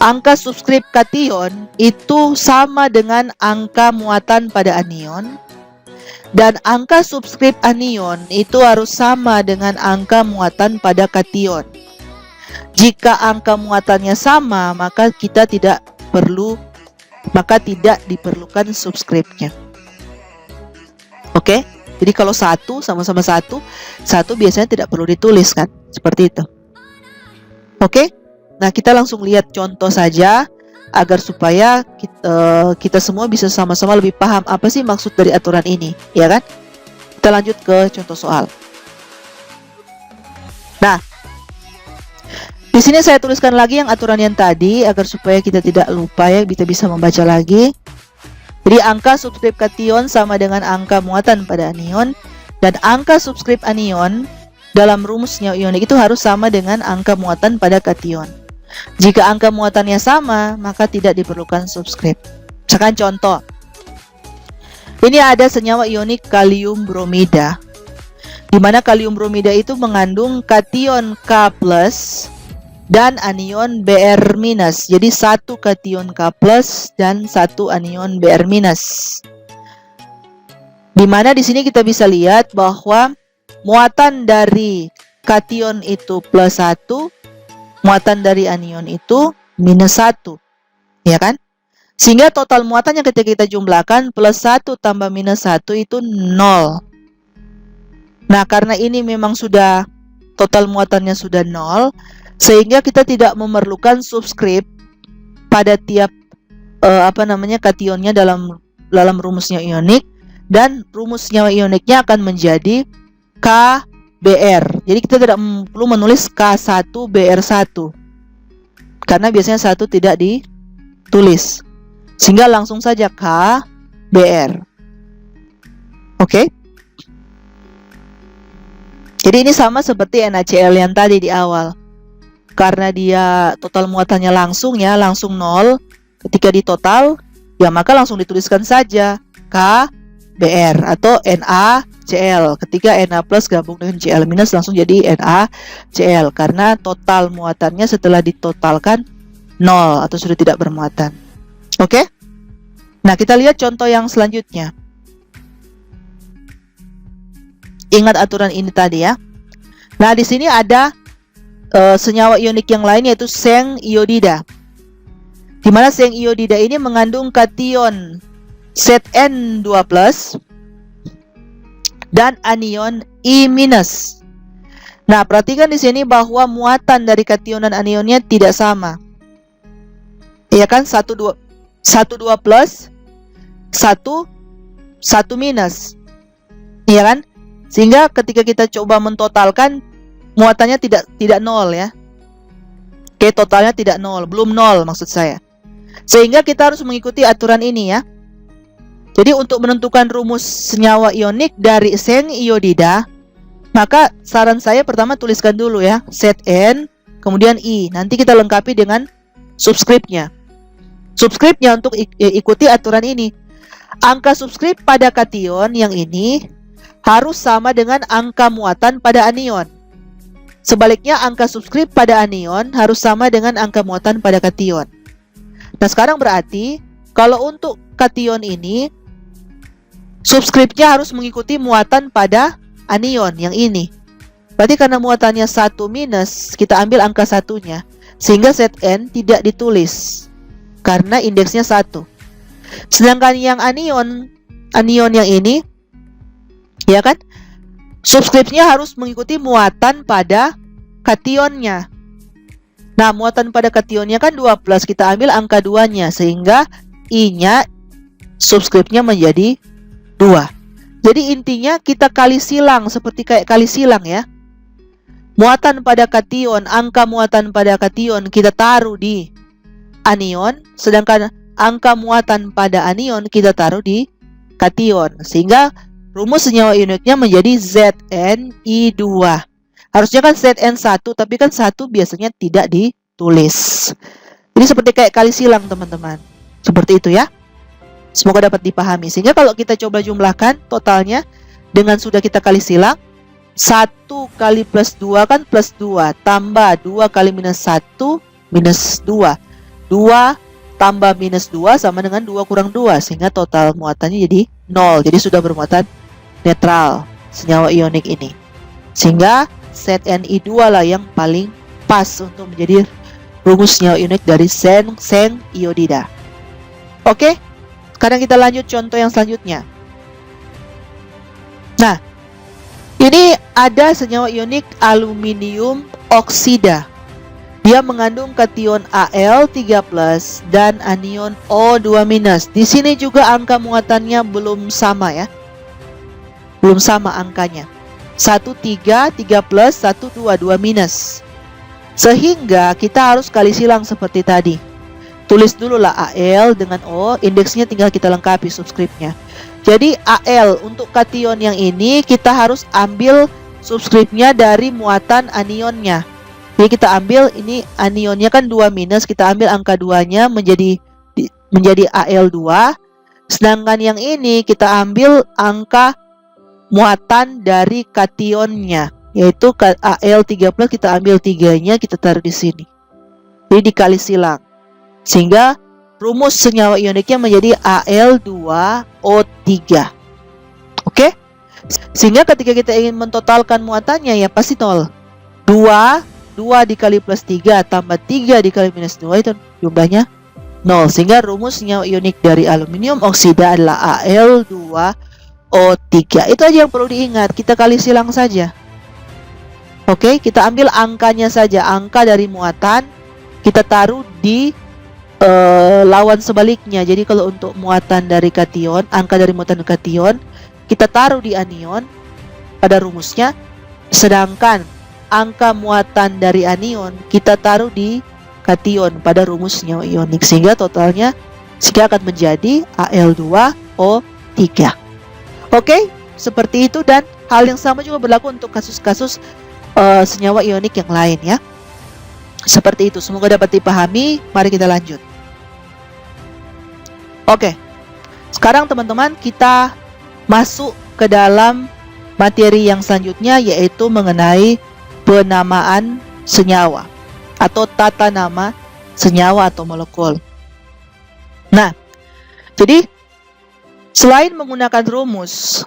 Angka subskrip kation itu sama dengan angka muatan pada anion, dan angka subskrip anion itu harus sama dengan angka muatan pada kation. Jika angka muatannya sama, maka tidak diperlukan subskripnya. Oke? Jadi kalau sama-sama satu biasanya tidak perlu ditulis kan, seperti itu. Oke? Nah, kita langsung lihat contoh saja agar supaya kita semua bisa sama-sama lebih paham apa sih maksud dari aturan ini, ya kan? Kita lanjut ke contoh soal. Nah, di sini saya tuliskan lagi yang aturan yang tadi agar supaya kita tidak lupa ya, kita bisa membaca lagi. Jadi angka subskrip kation sama dengan angka muatan pada anion, dan angka subskrip anion dalam rumus senyawa ionik itu harus sama dengan angka muatan pada kation. Jika angka muatannya sama, maka tidak diperlukan subskrip. Misalkan contoh, Ini ada senyawa ionik kalium bromida, di mana kalium bromida itu mengandung kation K+ dan anion Br-. Jadi satu kation K+ dan satu anion Br-. Di mana di sini kita bisa lihat bahwa muatan dari kation itu +1, muatan dari anion itu -1, ya kan? Sehingga total muatannya ketika kita jumlahkan +1 tambah -1 itu 0. Nah, karena ini memang sudah total muatannya sudah 0, sehingga kita tidak memerlukan subskrip pada tiap kationnya dalam rumusnya ionik, dan rumus senyawa ioniknya akan menjadi KBr. Jadi kita tidak perlu menulis K1Br1 karena biasanya 1 tidak ditulis. Sehingga langsung saja KBr. Oke? Jadi ini sama seperti NaCl yang tadi di awal. Karena dia total muatannya langsung 0. Ketika ditotal, ya maka langsung dituliskan saja KBr atau NaCl. Ketika Na+ gabung dengan Cl- langsung jadi NaCl. Karena total muatannya setelah ditotalkan 0 atau sudah tidak bermuatan. Oke? Nah, kita lihat contoh yang selanjutnya. Ingat aturan ini tadi ya. Nah, di sini ada senyawa ionik yang lain, yaitu seng iodida. Di mana seng iodida ini mengandung kation Zn2+ dan anion I-. Nah, perhatikan di sini bahwa muatan dari kation dan anionnya tidak sama. Ya kan? 1 2+, 1 minus. Iya kan? Sehingga ketika kita coba mentotalkan, muatannya tidak 0 ya. Oke, totalnya tidak 0, belum 0 maksud saya. Sehingga kita harus mengikuti aturan ini ya. Jadi untuk menentukan rumus senyawa ionik dari seng iodida, maka saran saya pertama tuliskan dulu ya, Zn, kemudian I. Nanti kita lengkapi dengan subskripnya. Subskripnya untuk ikuti aturan ini. Angka subskrip pada kation yang ini harus sama dengan angka muatan pada anion. Sebaliknya, angka subskrip pada anion harus sama dengan angka muatan pada kation. Nah, sekarang berarti kalau untuk kation ini, subskripnya harus mengikuti muatan pada anion yang ini. Berarti karena muatannya 1-, kita ambil angka 1-nya. Sehingga Zn tidak ditulis karena indeksnya 1. Sedangkan yang anion yang ini, ya kan, subskripnya harus mengikuti muatan pada kationnya. Nah, muatan pada kationnya kan 2+, kita ambil angka 2-nya, sehingga I-nya subskripnya menjadi 2. Jadi intinya kita kali silang, seperti kayak kali silang ya. Muatan pada kation, angka muatan pada kation kita taruh di anion, sedangkan angka muatan pada anion kita taruh di kation. Sehingga rumus senyawa ioniknya menjadi Zni2. Harusnya kan Zn1, tapi kan 1 biasanya tidak ditulis. Jadi seperti kayak kali silang teman-teman. Seperti itu ya. Semoga dapat dipahami. Sehingga kalau kita coba jumlahkan totalnya dengan sudah kita kali silang, 1 kali +2 kan +2, tambah 2 kali -1 -2. 2 tambah -2 sama dengan 2 kurang 2, sehingga total muatannya jadi 0. Jadi sudah bermuatan netral senyawa ionik ini. Sehingga Zni2 lah yang paling pas untuk menjadi rumus senyawa ionik dari seng iodida. Oke, sekarang kita lanjut contoh yang selanjutnya. Nah, ini ada senyawa ionik aluminium oksida. Dia mengandung kation Al3+ dan anion O2-. Di sini juga angka muatannya belum sama ya. Belum sama angkanya. 1 3, 3+, 1 2, 2-. Sehingga kita harus kali silang seperti tadi. Tulis dulu lah Al dengan O, indeksnya tinggal kita lengkapi subskripnya. Jadi Al untuk kation yang ini kita harus ambil subskripnya dari muatan anionnya. Jadi kita ambil ini anionnya kan 2-, kita ambil angka 2-nya menjadi Al2. Sedangkan yang ini kita ambil angka muatan dari kationnya, yaitu Al3+, kita ambil 3-nya, kita taruh di sini. Jadi dikali silang. Sehingga rumus senyawa ioniknya menjadi Al2O3. Oke? Sehingga ketika kita ingin mentotalkan muatannya, ya pasti 0. 2 dikali plus 3 tambah 3 dikali minus 2 itu jumlahnya 0. Sehingga rumus senyawa ionik dari aluminium oksida adalah Al2O3. Itu aja yang perlu diingat. Kita kali silang saja. Oke, kita ambil angkanya saja. Angka dari muatan kita taruh di lawan sebaliknya. Jadi kalau untuk muatan dari kation, angka dari muatan kation kita taruh di anion pada rumusnya. Sedangkan angka muatan dari anion kita taruh di kation pada rumus senyawa ionik, sehingga totalnya akan menjadi Al2O3. Oke, seperti itu, dan hal yang sama juga berlaku untuk kasus-kasus senyawa ionik yang lain ya. Seperti itu, semoga dapat dipahami. Mari kita lanjut. Oke, sekarang teman-teman kita masuk ke dalam materi yang selanjutnya, yaitu mengenai penamaan senyawa atau tata nama senyawa atau molekul. Nah, jadi selain menggunakan rumus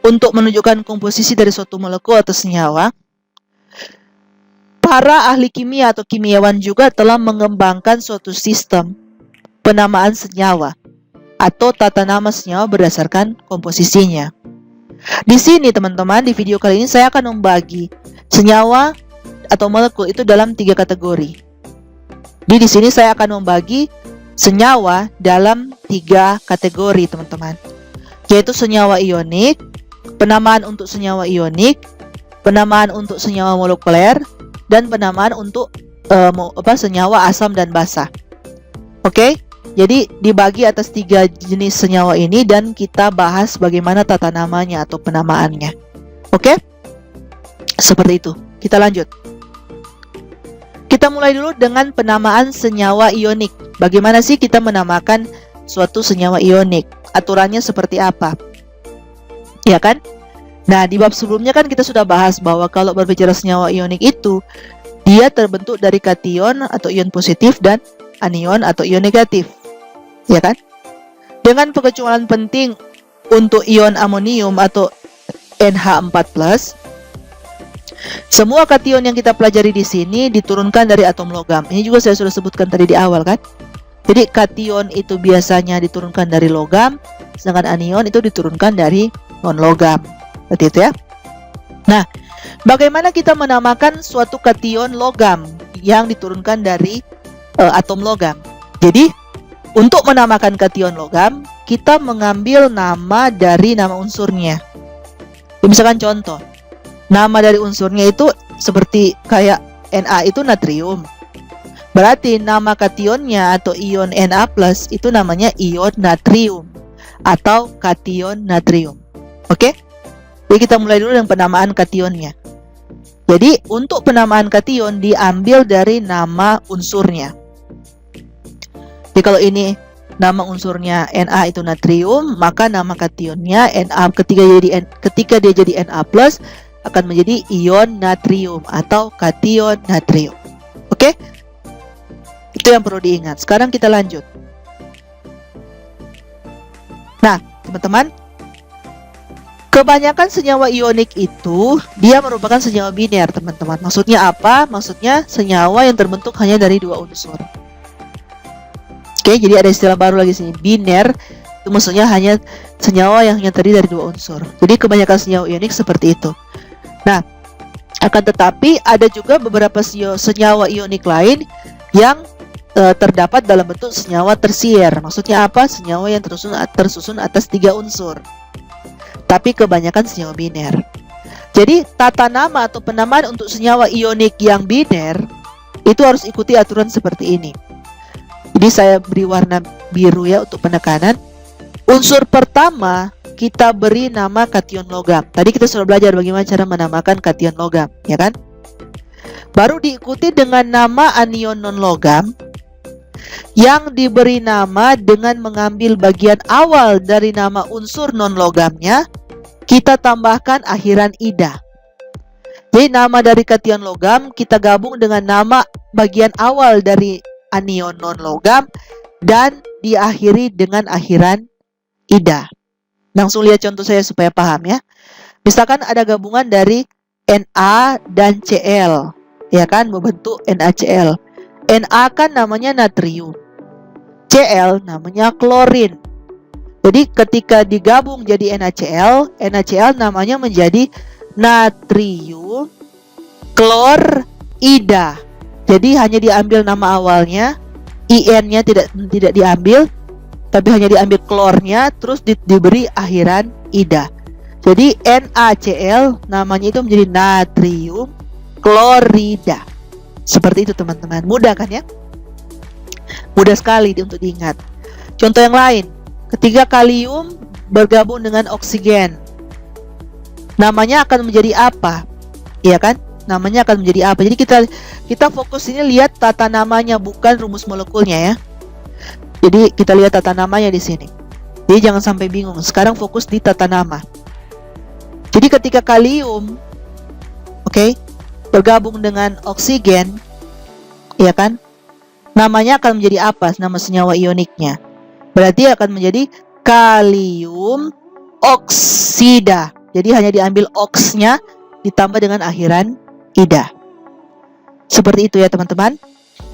untuk menunjukkan komposisi dari suatu molekul atau senyawa, para ahli kimia atau kimiawan juga telah mengembangkan suatu sistem penamaan senyawa atau tata nama senyawa berdasarkan komposisinya. Di sini teman-teman, di video kali ini saya akan membagi senyawa atau molekul itu dalam 3 kategori. Di sini saya akan membagi senyawa dalam 3 kategori teman-teman, yaitu senyawa ionik, penamaan untuk senyawa ionik, penamaan untuk senyawa molekuler, dan penamaan untuk senyawa asam dan basa. Oke, jadi dibagi atas 3 jenis senyawa ini dan kita bahas bagaimana tata namanya atau penamaannya. Oke, seperti itu. Kita lanjut. Kita mulai dulu dengan penamaan senyawa ionik. Bagaimana sih kita menamakan suatu senyawa ionik? Aturannya seperti apa? Ya kan? Nah, di bab sebelumnya kan kita sudah bahas bahwa kalau berbicara senyawa ionik itu dia terbentuk dari kation atau ion positif dan anion atau ion negatif. Ya kan? Dengan pengecualian penting untuk ion amonium atau NH4+, semua kation yang kita pelajari di sini diturunkan dari atom logam. Ini juga saya sudah sebutkan tadi di awal kan? Jadi kation itu biasanya diturunkan dari logam, sedangkan anion itu diturunkan dari non-logam. Seperti itu ya. Nah, bagaimana kita menamakan suatu kation logam yang diturunkan dari atom logam? Jadi, untuk menamakan kation logam, kita mengambil nama dari nama unsurnya. Misalkan contoh, nama dari unsurnya itu seperti kayak Na itu natrium. Berarti nama kationnya atau ion Na+ itu namanya ion natrium atau kation natrium. Oke? Jadi kita mulai dulu dengan penamaan kationnya. Jadi untuk penamaan kation diambil dari nama unsurnya. Jadi kalau ini nama unsurnya Na itu natrium, maka nama kationnya Na ketika dia jadi Na+ akan menjadi ion natrium atau kation natrium. Oke? Itu yang perlu diingat. Sekarang kita lanjut. Nah, teman-teman, kebanyakan senyawa ionik itu dia merupakan senyawa biner, teman-teman. Maksudnya apa? Maksudnya senyawa yang terbentuk hanya dari 2 unsur. Oke, jadi ada istilah baru lagi sini, biner. Itu maksudnya hanya senyawa yang hanya terdiri dari 2 unsur. Jadi kebanyakan senyawa ionik seperti itu. Nah, akan tetapi ada juga beberapa senyawa ionik lain yang terdapat dalam bentuk senyawa tersier. Maksudnya apa? Senyawa yang tersusun atas 3 unsur. Tapi kebanyakan senyawa biner. Jadi tata nama atau penamaan untuk senyawa ionik yang biner itu harus ikuti aturan seperti ini. Jadi saya beri warna biru ya untuk penekanan. Unsur pertama kita beri nama kation logam. Tadi kita sudah belajar bagaimana cara menamakan kation logam, ya kan? Baru diikuti dengan nama anion non logam. yang diberi nama dengan mengambil bagian awal dari nama unsur non-logamnya, kita tambahkan akhiran ida. Jadi nama dari kation logam kita gabung dengan nama bagian awal dari anion non-logam dan diakhiri dengan akhiran ida. Langsung lihat contoh saya supaya paham ya. Misalkan ada gabungan dari Na dan Cl, ya kan, membentuk NaCl. Na kan namanya natrium, Cl namanya klorin. Jadi ketika digabung jadi NaCl, NaCl namanya menjadi natrium klorida. Jadi hanya diambil nama awalnya, IN-nya tidak diambil, tapi hanya diambil klornya, terus diberi akhiran ida. Jadi NaCl namanya itu menjadi natrium klorida. Seperti itu teman-teman. Mudah kan ya? Mudah sekali untuk diingat. Contoh yang lain, ketika kalium bergabung dengan oksigen, namanya akan menjadi apa? Iya kan? Namanya akan menjadi apa? Jadi kita fokus ini lihat tata namanya, bukan rumus molekulnya ya. Jadi kita lihat tata namanya di sini. Jadi jangan sampai bingung. Sekarang fokus di tata nama. Jadi ketika kalium, bergabung dengan oksigen, ya kan? Namanya akan menjadi apa? Nama senyawa ioniknya. Berarti akan menjadi kalium oksida. Jadi hanya diambil oksnya ditambah dengan akhiran ida. Seperti itu ya teman-teman.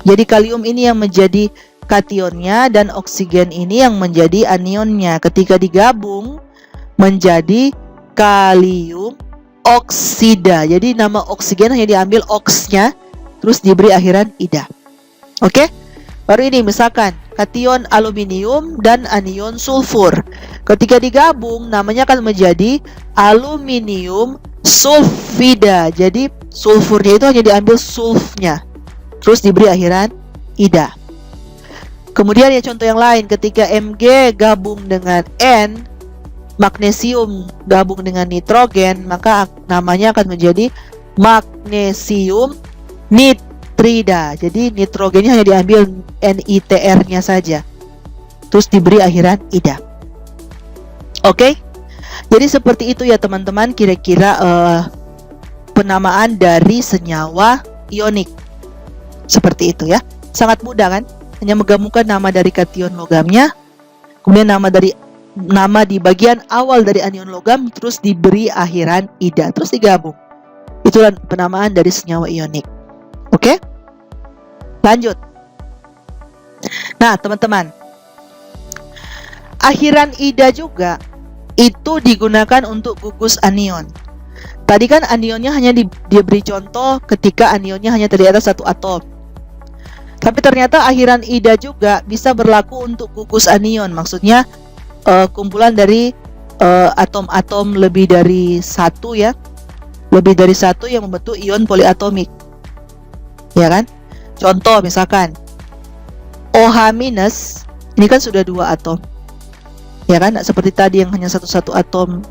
Jadi kalium ini yang menjadi kationnya dan oksigen ini yang menjadi anionnya. Ketika digabung menjadi kalium oksida. Jadi nama oksigen hanya diambil oksnya terus diberi akhiran ida. Oke? Baru ini misalkan kation aluminium dan anion sulfur. Ketika digabung namanya akan menjadi aluminium sulfida. Jadi sulfurnya itu hanya diambil sulfnya terus diberi akhiran ida. Kemudian ya contoh yang lain, ketika Mg gabung dengan N, magnesium gabung dengan nitrogen, maka namanya akan menjadi magnesium nitrida. Jadi nitrogennya hanya diambil NiTr-nya saja terus diberi akhiran ida. Oke? Jadi seperti itu ya teman-teman, kira-kira penamaan dari senyawa ionik. Seperti itu ya. Sangat mudah kan? Hanya menggabungkan nama dari kation logamnya, kemudian nama di bagian awal dari anion logam, terus diberi akhiran ida, terus digabung. Itulah penamaan dari senyawa ionik. Oke? Lanjut. Nah, teman-teman, akhiran ida juga itu digunakan untuk gugus anion. Tadi kan anionnya hanya diberi contoh ketika anionnya hanya terdiri atas satu atom. Tapi ternyata akhiran ida juga bisa berlaku untuk gugus anion. Maksudnya kumpulan dari atom-atom lebih dari satu ya. Lebih dari satu yang membentuk ion poliatomik. Ya kan? Contoh misalkan OH- ini kan sudah dua atom. Ya kan? Seperti tadi yang hanya satu atom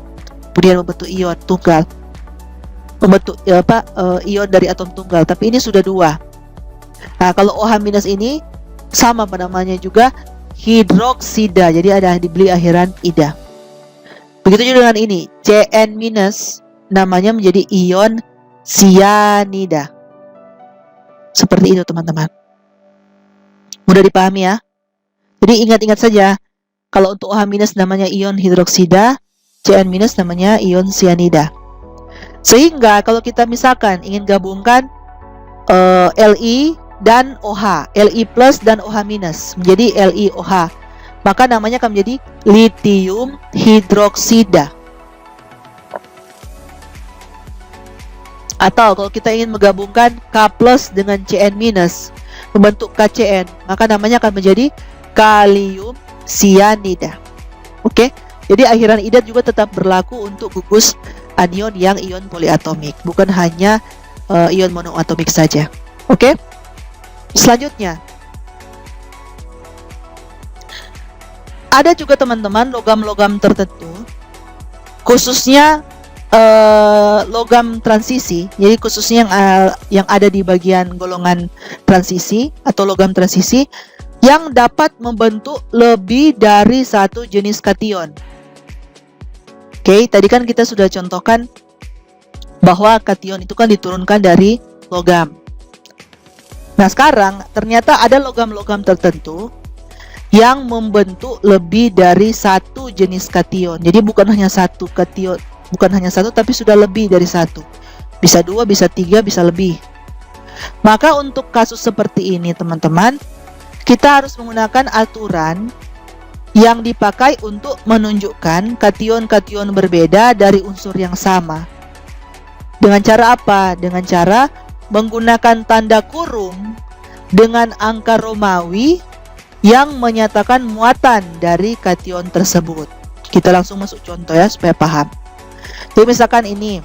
kemudian membentuk ion tunggal. Membentuk ion dari atom tunggal, tapi ini sudah dua. Nah, kalau OH- ini sama namanya juga hidroksida. Jadi ada dibeli akhiran ida. Begitu juga dengan ini, Cn- namanya menjadi ion sianida. Seperti itu teman-teman. Mudah dipahami ya. Jadi ingat-ingat saja, kalau untuk OH- namanya ion hidroksida, Cn- namanya ion sianida. Sehingga kalau kita misalkan ingin gabungkan Li dan OH, Li plus dan OH- menjadi LiOH, maka namanya akan menjadi litium hidroksida. Atau kalau kita ingin menggabungkan K plus dengan Cn minus membentuk KCN, maka namanya akan menjadi kalium sianida. Oke? Jadi akhiran ida juga tetap berlaku untuk gugus anion yang ion poliatomik, bukan hanya ion monoatomik saja. Oke? Selanjutnya, ada juga teman-teman logam-logam tertentu, khususnya logam transisi. Jadi khususnya yang ada di bagian golongan transisi atau logam transisi, yang dapat membentuk lebih dari satu jenis kation. Oke, tadi kan kita sudah contohkan bahwa kation itu kan diturunkan dari logam. Nah, sekarang ternyata ada logam-logam tertentu yang membentuk lebih dari satu jenis kation. Jadi bukan hanya satu kation, bukan hanya satu, tapi sudah lebih dari satu. Bisa 2, bisa 3, bisa lebih. Maka untuk kasus seperti ini, teman-teman, kita harus menggunakan aturan yang dipakai untuk menunjukkan kation-kation berbeda dari unsur yang sama. Dengan cara apa? Dengan cara menggunakan tanda kurung dengan angka Romawi yang menyatakan muatan dari kation tersebut. Kita langsung masuk contoh ya supaya paham. Jadi misalkan ini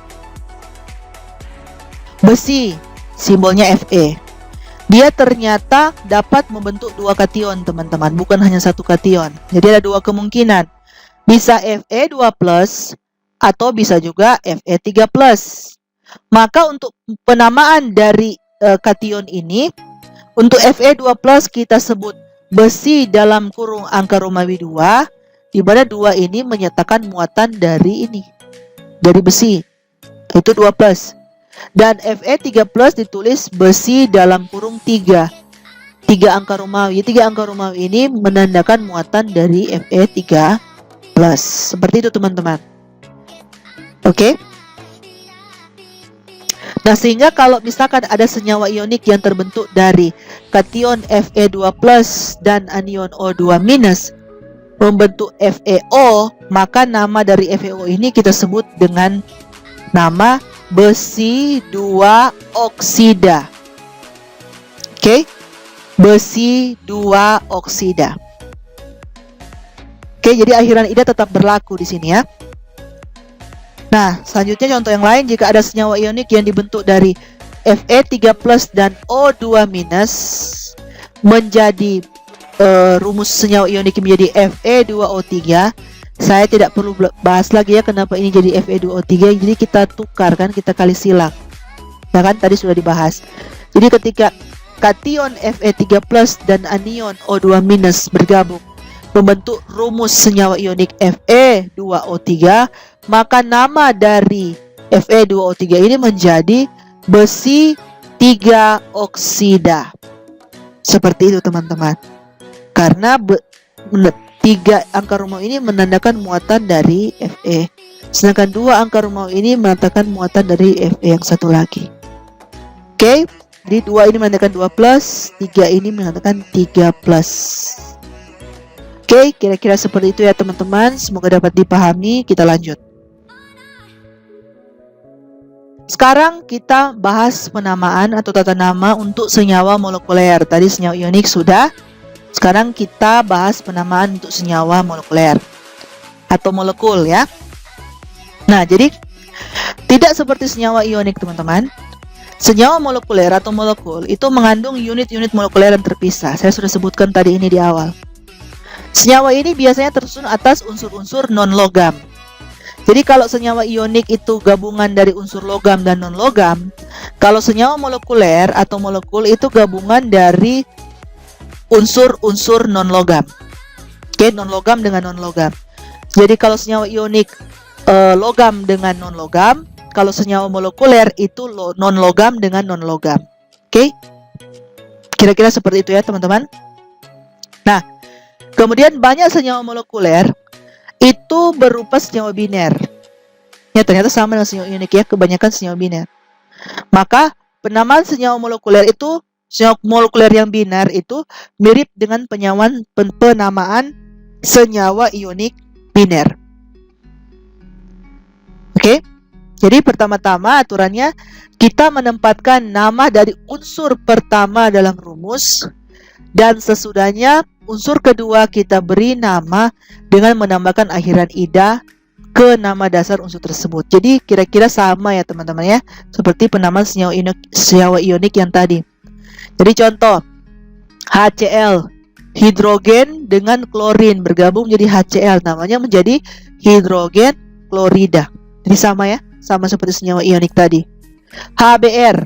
besi, simbolnya Fe. Dia ternyata dapat membentuk dua kation, teman-teman, bukan hanya satu kation. Jadi ada dua kemungkinan. Bisa Fe2+ atau bisa juga Fe3+. Maka untuk penamaan dari kation ini, untuk Fe2+ kita sebut besi dalam kurung angka Romawi 2, di mana 2 ini menyatakan muatan dari ini, dari besi, itu 2+. Dan Fe3+ ditulis besi dalam kurung 3 angka Romawi. 3 angka Romawi ini menandakan muatan dari Fe3+. Seperti itu, teman-teman. Oke. Nah, sehingga kalau misalkan ada senyawa ionik yang terbentuk dari kation Fe2+ dan anion O2- membentuk FeO, maka nama dari FeO ini kita sebut dengan nama besi 2 oksida. Oke? Besi 2 oksida. Oke, jadi akhiran ida tetap berlaku di sini ya. Nah, selanjutnya contoh yang lain, jika ada senyawa ionik yang dibentuk dari Fe3+ dan O2- menjadi rumus senyawa ionik menjadi Fe2O3. Saya tidak perlu bahas lagi ya kenapa ini jadi Fe2O3. Jadi kita tukar kan, kita kali silang. Ya kan, tadi sudah dibahas. Jadi ketika kation Fe3+ dan anion O2- bergabung membentuk rumus senyawa ionik Fe2O3, maka nama dari Fe2O3 ini menjadi besi 3 oksida. Seperti itu, teman-teman. Karena 3 angka Romawi ini menandakan muatan dari Fe, sedangkan 2 angka Romawi ini menandakan muatan dari Fe yang satu lagi. Oke, jadi 2 ini menandakan 2+, 3 ini menandakan 3+. Oke, kira-kira seperti itu ya, teman-teman. Semoga dapat dipahami. Kita lanjut. Sekarang kita bahas penamaan atau tata nama untuk senyawa molekuler. Tadi senyawa ionik sudah. Sekarang kita bahas penamaan untuk senyawa molekuler atau molekul ya. Nah, jadi tidak seperti senyawa ionik, teman-teman. Senyawa molekuler atau molekul itu mengandung unit-unit molekuler yang terpisah. Saya sudah sebutkan tadi ini di awal. Senyawa ini biasanya tersusun atas unsur-unsur non-logam. Jadi kalau senyawa ionik itu gabungan dari unsur logam dan non-logam, kalau senyawa molekuler atau molekul itu gabungan dari unsur-unsur non-logam. Oke, non-logam dengan non-logam. Jadi kalau senyawa ionik logam dengan non-logam, kalau senyawa molekuler itu non-logam dengan non-logam. Oke, kira-kira seperti itu ya, teman-teman. Nah, kemudian banyak senyawa molekuler itu berupa senyawa biner. Ya, ternyata sama dengan senyawa ionik ya, kebanyakan senyawa biner. Maka penamaan senyawa molekuler itu, senyawa molekuler yang biner itu mirip dengan penamaan senyawa ionik biner. Oke. Jadi pertama-tama aturannya kita menempatkan nama dari unsur pertama dalam rumus, dan sesudahnya unsur kedua kita beri nama dengan menambahkan akhiran ida ke nama dasar unsur tersebut. Jadi kira-kira sama ya, teman-teman ya, seperti penamaan senyawa ionik yang tadi. Jadi contoh, HCl, hidrogen dengan klorin bergabung menjadi HCl, namanya menjadi hidrogen klorida. Jadi sama ya, sama seperti senyawa ionik tadi. HBr,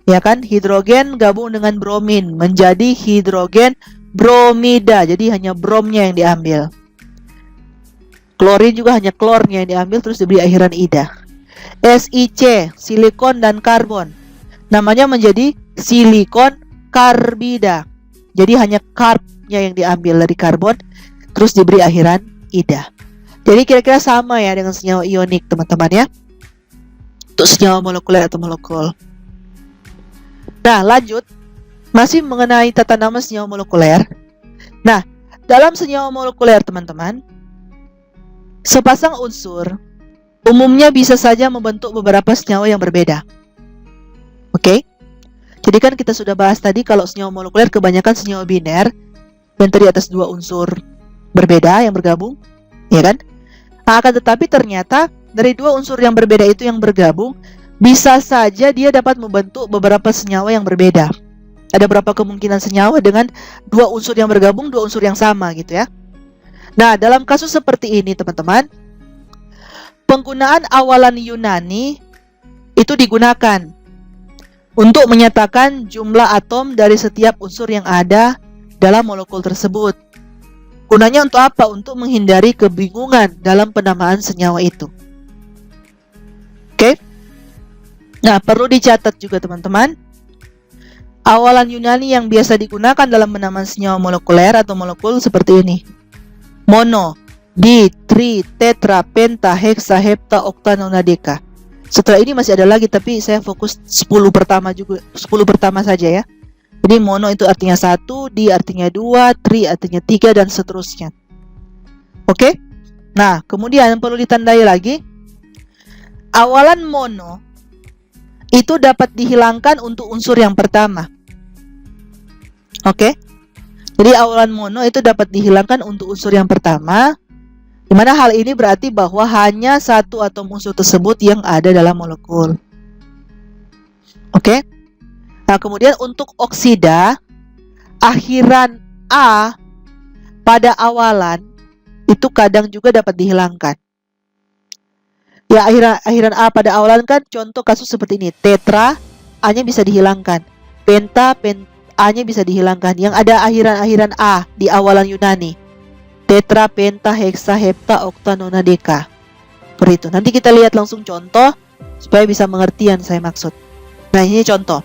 Ya kan? Hidrogen gabung dengan bromin menjadi hidrogen bromida. Jadi hanya bromnya yang diambil. Klorin juga hanya klornya yang diambil terus diberi akhiran ida. SiC, silikon dan karbon. Namanya menjadi silikon karbida. Jadi hanya karbnya yang diambil dari karbon terus diberi akhiran ida. Jadi kira-kira sama ya dengan senyawa ionik, teman-teman ya. Untuk senyawa molekuler atau molekul. Nah, lanjut. Masih mengenai tata nama senyawa molekuler. Nah, dalam senyawa molekuler, teman-teman, sepasang unsur umumnya bisa saja membentuk beberapa senyawa yang berbeda. Oke? Jadi kan kita sudah bahas tadi kalau senyawa molekuler kebanyakan senyawa biner yang terdiri atas dua unsur berbeda yang bergabung, ya kan? Nah, akan tetapi ternyata dari dua unsur yang berbeda itu yang bergabung, bisa saja dia dapat membentuk beberapa senyawa yang berbeda. Ada berapa kemungkinan senyawa dengan dua unsur yang bergabung, dua unsur yang sama gitu ya. Nah, dalam kasus seperti ini teman-teman, penggunaan awalan Yunani itu digunakan untuk menyatakan jumlah atom dari setiap unsur yang ada dalam molekul tersebut. Gunanya untuk apa? Untuk menghindari kebingungan dalam penamaan senyawa itu. Oke? Nah, perlu dicatat juga teman-teman, awalan Yunani yang biasa digunakan dalam penamaan senyawa molekuler atau molekul seperti ini. Mono, di, tri, tetra, penta, heksa, hepta, okta, nona, deka. Setelah ini masih ada lagi tapi saya fokus 10 pertama juga, 10 pertama saja ya. Jadi mono itu artinya 1, di artinya 2, tri artinya 3 dan seterusnya. Oke? Nah, kemudian perlu ditandai lagi, awalan mono itu dapat dihilangkan untuk unsur yang pertama. Oke? Jadi awalan mono itu dapat dihilangkan untuk unsur yang pertama, di mana hal ini berarti bahwa hanya satu atom unsur tersebut yang ada dalam molekul. Oke? Nah, kemudian untuk oksida, akhiran A pada awalan itu kadang juga dapat dihilangkan. Ya, akhiran A pada awalan kan contoh kasus seperti ini. Tetra, A-nya bisa dihilangkan. Penta, A-nya bisa dihilangkan. Yang ada akhiran A di awalan Yunani. Tetra, penta, heksa, hepta, okta, nona, deka. Seperti itu. Nanti kita lihat langsung contoh supaya bisa mengerti yang saya maksud. Nah, ini contoh.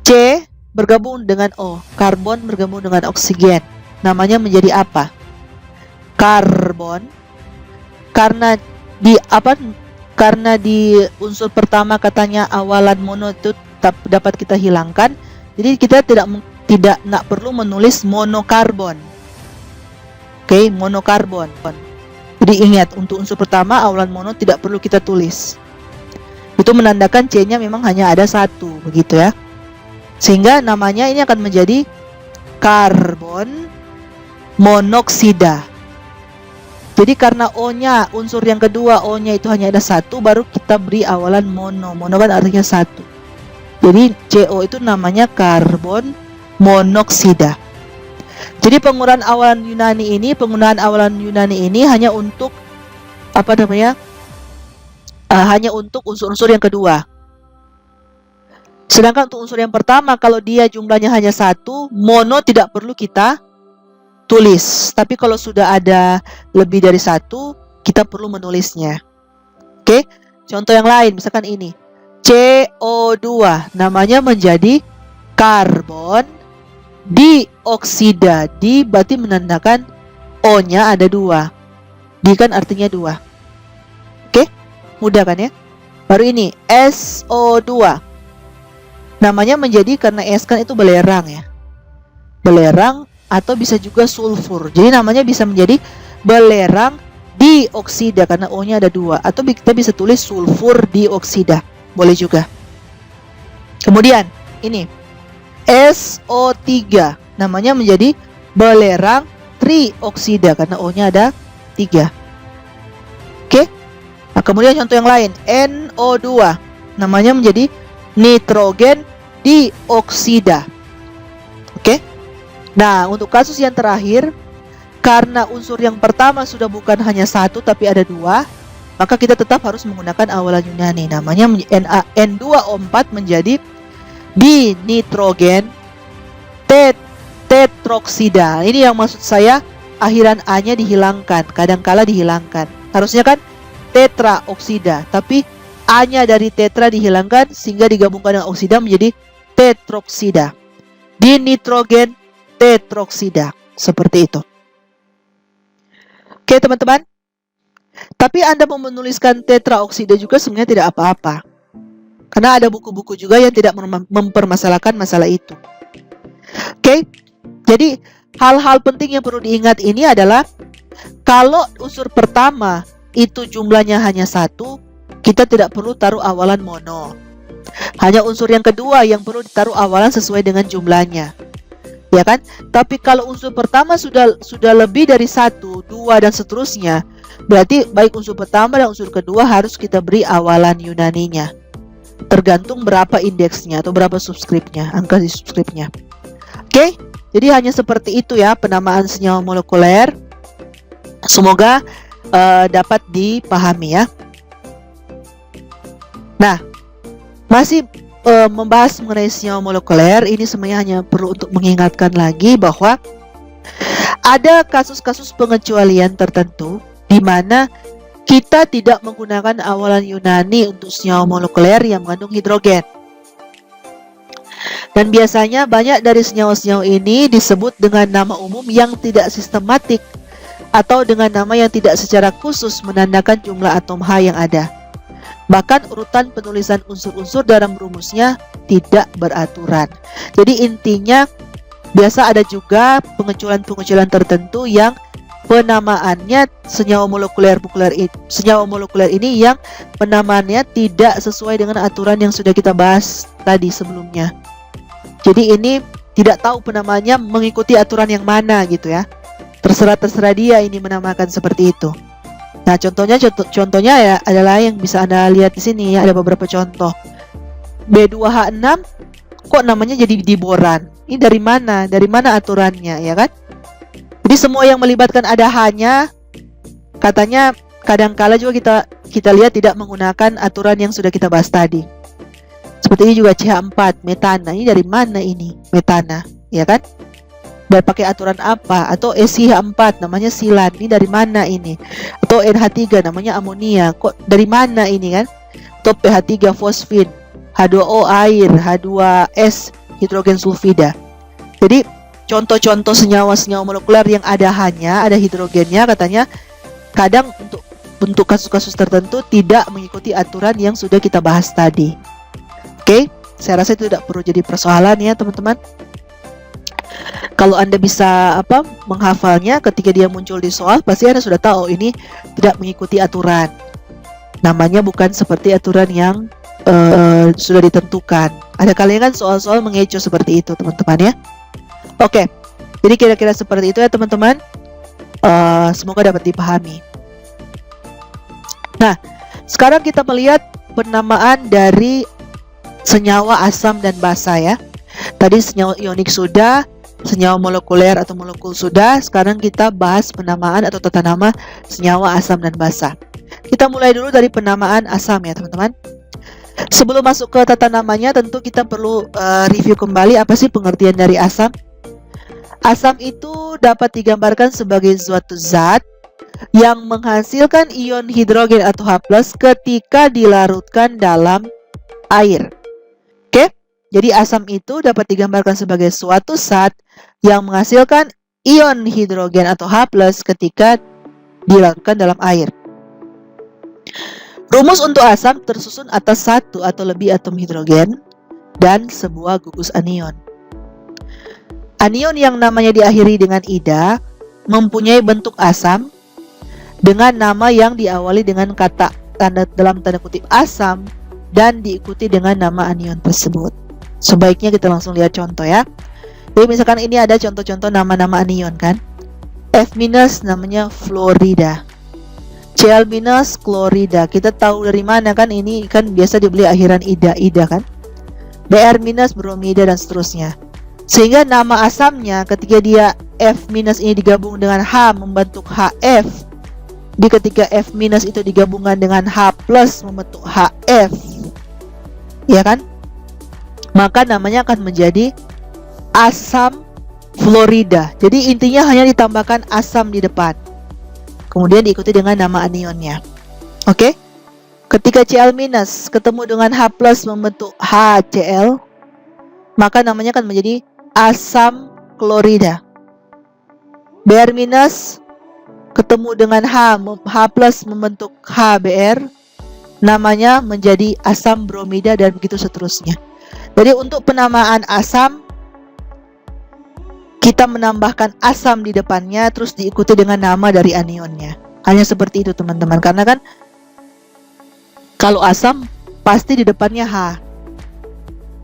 C bergabung dengan O, karbon bergabung dengan oksigen. Namanya menjadi apa? Karbon. Karena di unsur pertama katanya awalan mono itu dapat kita hilangkan. Jadi kita tidak perlu menulis monokarbon. Oke, monokarbon. Jadi ingat, untuk unsur pertama awalan mono tidak perlu kita tulis. Itu menandakan C-nya memang hanya ada satu, begitu ya. Sehingga namanya ini akan menjadi karbon monoksida. Jadi karena O-nya, unsur yang kedua O-nya itu hanya ada satu, baru kita beri awalan mono. Mono kan artinya satu. Jadi CO itu namanya karbon monoksida. Jadi penggunaan awalan Yunani ini hanya untuk hanya untuk unsur-unsur yang kedua. Sedangkan untuk unsur yang pertama, kalau dia jumlahnya hanya satu, mono tidak perlu kita tulis. Tapi kalau sudah ada lebih dari satu, kita perlu menulisnya. Oke, contoh yang lain, misalkan ini. CO2, namanya menjadi karbon dioksida. Di berarti menandakan O-nya ada 2. Di kan artinya 2. Oke, mudah kan ya? Baru ini, SO2. Namanya menjadi, karena S kan itu belerang ya. Belerang atau bisa juga sulfur. Jadi namanya bisa menjadi belerang dioksida karena O-nya ada 2. Atau kita bisa tulis sulfur dioksida. Boleh juga. Kemudian ini SO3. Namanya menjadi belerang trioksida karena O-nya ada 3. Oke. Nah, kemudian contoh yang lain, NO2. Namanya menjadi nitrogen dioksida. Oke. Nah, untuk kasus yang terakhir, karena unsur yang pertama sudah bukan hanya satu tapi ada 2, maka kita tetap harus menggunakan awalan Yunani. Namanya N2O4 menjadi dinitrogen tetroksida. Ini yang maksud saya akhiran A-nya dihilangkan, kadangkala dihilangkan. Harusnya kan tetraoksida, tapi A-nya dari tetra dihilangkan sehingga digabungkan dengan oksida menjadi tetroksida. Dinitrogen tetroksida. Seperti itu. Oke, teman-teman. Tapi Anda mau menuliskan tetraoksida juga sebenarnya tidak apa-apa. Karena ada buku-buku juga yang tidak mempermasalahkan masalah itu. Oke. Jadi hal-hal penting yang perlu diingat ini adalah kalau unsur pertama itu jumlahnya hanya 1, kita tidak perlu taruh awalan mono. Hanya unsur yang kedua yang perlu ditaruh awalan sesuai dengan jumlahnya. Ya kan? Tapi kalau unsur pertama sudah lebih dari 1, 2 dan seterusnya, berarti baik unsur pertama dan unsur kedua harus kita beri awalan Yunaninya. Tergantung berapa indeksnya atau berapa subskripnya, angka di subskripnya. Oke, jadi hanya seperti itu ya penamaan senyawa molekuler. Semoga dapat dipahami ya. Nah, masih membahas mengenai senyawa molekuler, ini sebenarnya hanya perlu untuk mengingatkan lagi bahwa ada kasus-kasus pengecualian tertentu di mana kita tidak menggunakan awalan Yunani untuk senyawa molekuler yang mengandung hidrogen. Dan biasanya banyak dari senyawa-senyawa ini disebut dengan nama umum yang tidak sistematik atau dengan nama yang tidak secara khusus menandakan jumlah atom H yang ada. Bahkan urutan penulisan unsur-unsur dalam rumusnya tidak beraturan. Jadi intinya biasa ada juga pengecualian-pengecualian tertentu yang penamaannya senyawa molekuler ini yang penamaannya tidak sesuai dengan aturan yang sudah kita bahas tadi sebelumnya. Jadi ini tidak tahu penamaannya mengikuti aturan yang mana gitu ya. Terserah dia ini menamakan seperti itu. Nah, contohnya ya adalah yang bisa Anda lihat di sini ya, ada beberapa contoh. B2H6 kok namanya jadi diboran? Ini dari mana? Dari mana aturannya ya kan? Jadi semua yang melibatkan ada H-nya katanya kadangkala juga kita lihat tidak menggunakan aturan yang sudah kita bahas tadi. Seperti ini juga CH4 metana. Ini dari mana ini? Metana, ya kan? Dan pakai aturan apa? Atau SiH4 namanya silan. Ini dari mana ini? Atau NH3 namanya amonia. Kok dari mana ini kan? Atau pH3 fosfin, H2O air, H2S hidrogen sulfida. Jadi contoh-contoh senyawa-senyawa molekuler yang ada hanya ada hidrogennya katanya kadang untuk kasus-kasus tertentu tidak mengikuti aturan yang sudah kita bahas tadi. Oke, saya rasa itu tidak perlu jadi persoalan ya teman-teman. Kalau Anda bisa menghafalnya ketika dia muncul di soal, pasti Anda sudah tahu ini tidak mengikuti aturan. Namanya bukan seperti aturan yang sudah ditentukan. Ada kalanya kan soal-soal mengecoh seperti itu teman-teman ya. Oke, jadi kira-kira seperti itu ya teman-teman. Semoga dapat dipahami. Nah, sekarang kita melihat penamaan dari senyawa asam dan basa ya. Tadi senyawa ionik sudah, senyawa molekuler atau molekul sudah. Sekarang kita bahas penamaan atau tata nama senyawa asam dan basa. Kita mulai dulu dari penamaan asam ya teman-teman. Sebelum masuk ke tata namanya, tentu kita perlu review kembali apa sih pengertian dari asam. Asam itu dapat digambarkan sebagai suatu zat yang menghasilkan ion hidrogen atau H+ ketika dilarutkan dalam air. Oke, jadi asam itu dapat digambarkan sebagai suatu zat yang menghasilkan ion hidrogen atau H+ ketika dilarutkan dalam air. Rumus untuk asam tersusun atas satu atau lebih atom hidrogen dan sebuah gugus anion. Anion yang namanya diakhiri dengan ida mempunyai bentuk asam dengan nama yang diawali dengan kata dalam tanda kutip asam dan diikuti dengan nama anion tersebut. Sebaiknya kita langsung lihat contoh ya. Jadi misalkan ini ada contoh-contoh nama-nama anion kan. F- namanya fluorida. Cl- klorida. Kita tahu dari mana kan, ini kan biasa dibeli akhiran ida kan. Br- bromida dan seterusnya. Sehingga nama asamnya ketika dia F- ini digabung dengan H membentuk HF Di ketika F- itu digabungkan dengan H+ membentuk HF, ya kan? Maka namanya akan menjadi asam fluorida. Jadi intinya hanya ditambahkan asam di depan, kemudian diikuti dengan nama anionnya. Oke? Ketika Cl- ketemu dengan H+ membentuk HCl, maka namanya akan menjadi asam klorida. Br- ketemu dengan H+ membentuk HBr, namanya menjadi asam bromida, dan begitu seterusnya. Jadi untuk penamaan asam, kita menambahkan asam di depannya terus diikuti dengan nama dari anionnya. Hanya seperti itu teman-teman, karena kan kalau asam pasti di depannya H.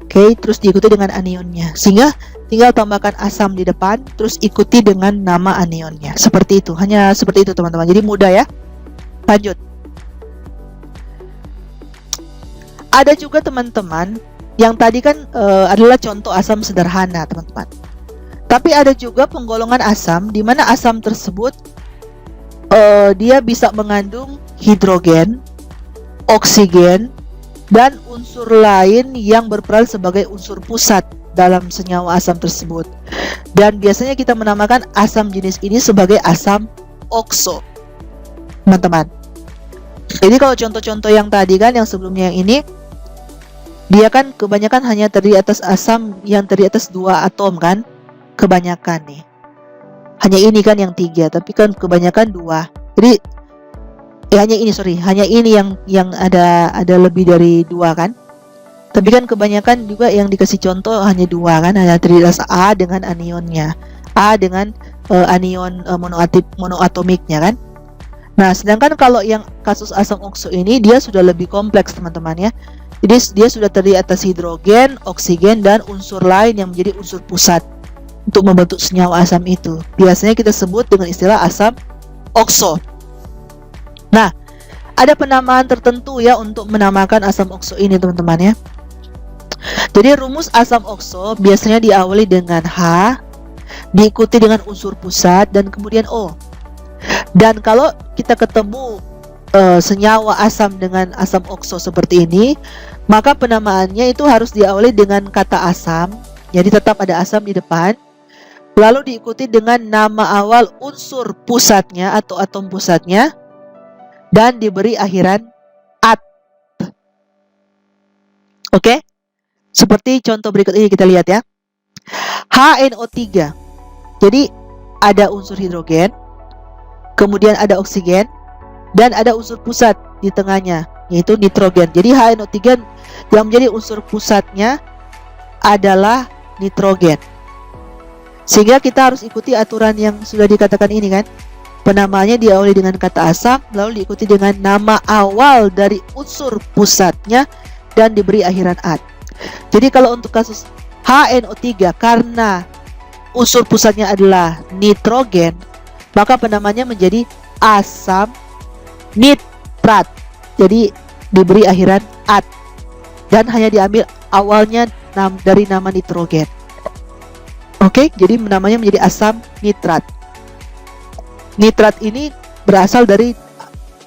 Oke, terus diikuti dengan anionnya. Sehingga tinggal tambahkan asam di depan terus ikuti dengan nama anionnya. Seperti itu. Hanya seperti itu teman-teman. Jadi mudah ya. Lanjut. Ada juga teman-teman yang tadi kan adalah contoh asam sederhana teman-teman. Tapi ada juga penggolongan asam di mana asam tersebut dia bisa mengandung hidrogen, oksigen, dan unsur lain yang berperan sebagai unsur pusat dalam senyawa asam tersebut. Dan biasanya kita menamakan asam jenis ini sebagai asam okso, teman-teman. Jadi kalau contoh-contoh yang tadi kan, yang sebelumnya yang ini, dia kan kebanyakan hanya terdiri atas asam yang terdiri atas 2 atom kan, kebanyakan nih. Hanya ini kan yang 3, tapi kan kebanyakan 2. Jadi hanya ini yang ada lebih dari 2 kan. Tapi kan kebanyakan juga yang dikasih contoh hanya 2 kan, hanya terdiri atas A dengan anionnya, A dengan anion monoatomiknya kan. Nah, sedangkan kalau yang kasus asam okso ini dia sudah lebih kompleks teman-teman ya. Jadi dia sudah terdiri atas hidrogen, oksigen, dan unsur lain yang menjadi unsur pusat untuk membentuk senyawa asam itu. Biasanya kita sebut dengan istilah asam okso. Nah, ada penamaan tertentu ya untuk menamakan asam okso ini teman-teman ya. Jadi rumus asam okso biasanya diawali dengan H, diikuti dengan unsur pusat, dan kemudian O. Dan kalau kita ketemu senyawa asam dengan asam okso seperti ini, maka penamaannya itu harus diawali dengan kata asam. Jadi tetap ada asam di depan, lalu diikuti dengan nama awal unsur pusatnya atau atom pusatnya, dan diberi akhiran at. Oke? Seperti contoh berikut ini kita lihat ya. HNO3. Jadi ada unsur hidrogen, kemudian ada oksigen, dan ada unsur pusat di tengahnya, yaitu nitrogen. Jadi HNO3 yang menjadi unsur pusatnya adalah nitrogen. Sehingga kita harus ikuti aturan yang sudah dikatakan ini kan. Penamaannya diawali dengan kata asam, lalu diikuti dengan nama awal dari unsur pusatnya, dan diberi akhiran at. Jadi kalau untuk kasus HNO3 karena unsur pusatnya adalah nitrogen, maka penamaannya menjadi asam nitrat. Jadi diberi akhiran at dan hanya diambil awalnya dari nama nitrogen. Oke, jadi namanya menjadi asam nitrat. Nitrat ini berasal dari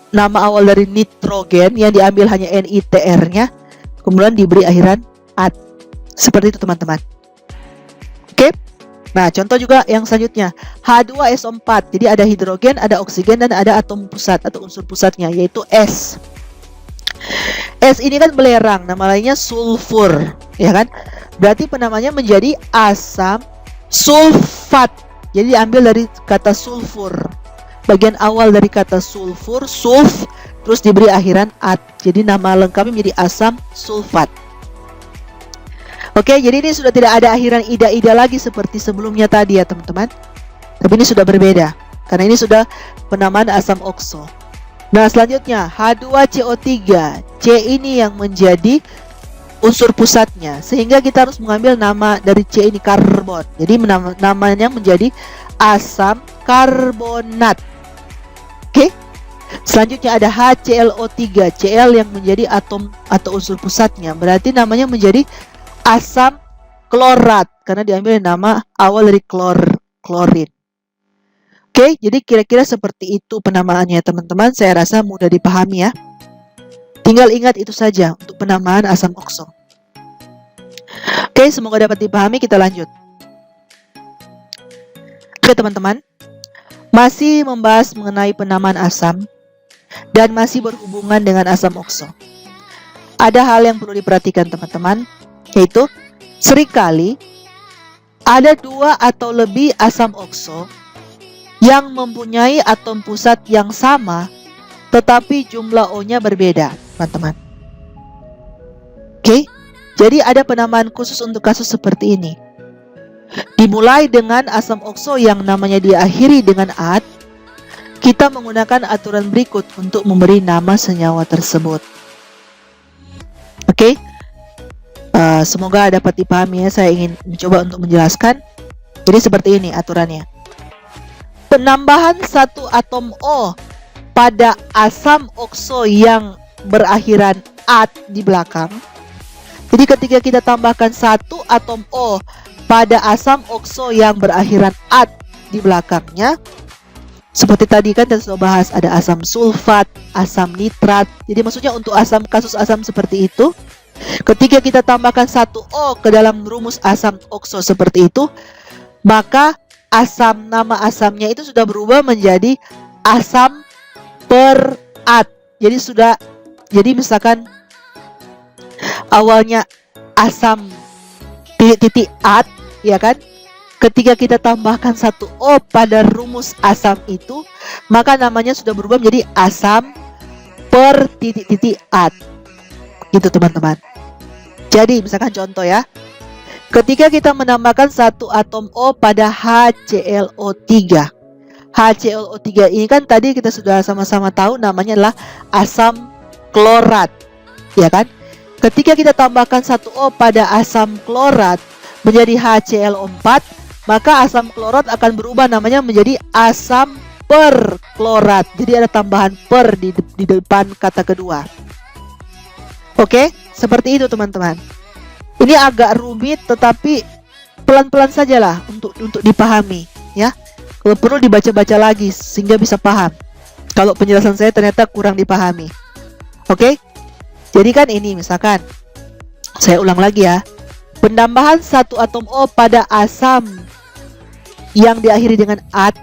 nama awal dari nitrogen yang diambil hanya NiTr-nya, kemudian diberi akhiran at. Seperti itu teman-teman. Oke. Nah, contoh juga yang selanjutnya H2SO4. Jadi ada hidrogen, ada oksigen, dan ada atom pusat atau unsur pusatnya, yaitu S. S ini kan belerang, nama lainnya sulfur, ya kan? Berarti penamanya menjadi asam sulfat. Jadi diambil dari kata sulfur. Bagian awal dari kata sulfur, sulf, terus diberi akhiran at. Jadi nama lengkapnya menjadi asam sulfat. Oke, jadi ini sudah tidak ada akhiran ida-ida lagi seperti sebelumnya tadi ya teman-teman. Tapi ini sudah berbeda, karena ini sudah penamaan asam okso. Nah, selanjutnya H2CO3. C ini yang menjadi unsur pusatnya, sehingga kita harus mengambil nama dari C ini karbon. Jadi namanya menjadi asam karbonat. Oke. Selanjutnya ada HClO3. Cl yang menjadi atom atau unsur pusatnya, berarti namanya menjadi asam klorat karena diambil nama awal dari klorin. Oke, jadi kira-kira seperti itu penamaannya teman-teman. Saya rasa mudah dipahami ya. Tinggal ingat itu saja untuk penamaan asam okso. Oke, semoga dapat dipahami. Kita lanjut. Oke teman-teman, masih membahas mengenai penamaan asam dan masih berhubungan dengan asam okso. Ada hal yang perlu diperhatikan teman-teman, yaitu seringkali ada 2 atau lebih asam okso yang mempunyai atom pusat yang sama, tetapi jumlah O-nya berbeda, teman-teman. Oke, jadi ada penamaan khusus untuk kasus seperti ini. Dimulai dengan asam okso yang namanya diakhiri dengan -at, kita menggunakan aturan berikut untuk memberi nama senyawa tersebut. Oke, semoga dapat dipahami ya. Saya ingin mencoba untuk menjelaskan. Jadi seperti ini aturannya. Penambahan satu atom O pada asam okso yang berakhiran -at di belakang. Jadi ketika kita tambahkan satu atom O pada asam okso yang berakhiran -at di belakangnya, seperti tadi kan kita sudah bahas, ada asam sulfat, asam nitrat. Jadi maksudnya untuk kasus asam seperti itu, ketika kita tambahkan satu O ke dalam rumus asam okso seperti itu, maka nama asamnya itu sudah berubah menjadi asam per-at. Jadi misalkan awalnya asam titik-at, ya kan? Ketika kita tambahkan satu O pada rumus asam itu, maka namanya sudah berubah menjadi asam per titik-at. Gitu teman-teman. Jadi misalkan contoh ya, ketika kita menambahkan satu atom O pada HClO3. HClO3 ini kan tadi kita sudah sama-sama tahu namanya adalah asam klorat, ya kan? Ketika kita tambahkan satu O pada asam klorat menjadi HClO4, maka asam klorat akan berubah namanya menjadi asam perklorat. Jadi ada tambahan per di depan kata kedua. Oke, seperti itu teman-teman. Ini agak rumit tetapi pelan-pelan sajalah untuk dipahami ya. Kalau perlu dibaca-baca lagi sehingga bisa paham. Kalau penjelasan saya ternyata kurang dipahami. Oke? Jadi kan ini misalkan saya ulang lagi ya. Penambahan satu atom O pada asam yang diakhiri dengan -at,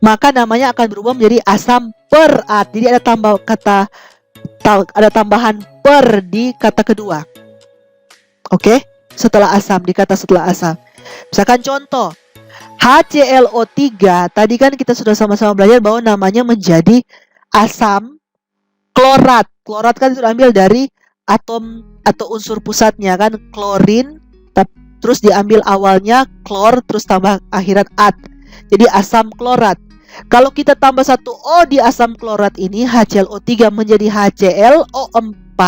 maka namanya akan berubah menjadi asam per-at. Jadi ada tambahan per di kata kedua. Oke, setelah asam, di kata setelah asam. Misalkan contoh, HClO3, tadi kan kita sudah sama-sama belajar bahwa namanya menjadi asam klorat. Klorat kan sudah ambil dari atom atau unsur pusatnya kan, klorin, terus diambil awalnya klor, terus tambah akhiran -at. Jadi asam klorat. Kalau kita tambah satu O di asam klorat ini, HClO3 menjadi HClO4,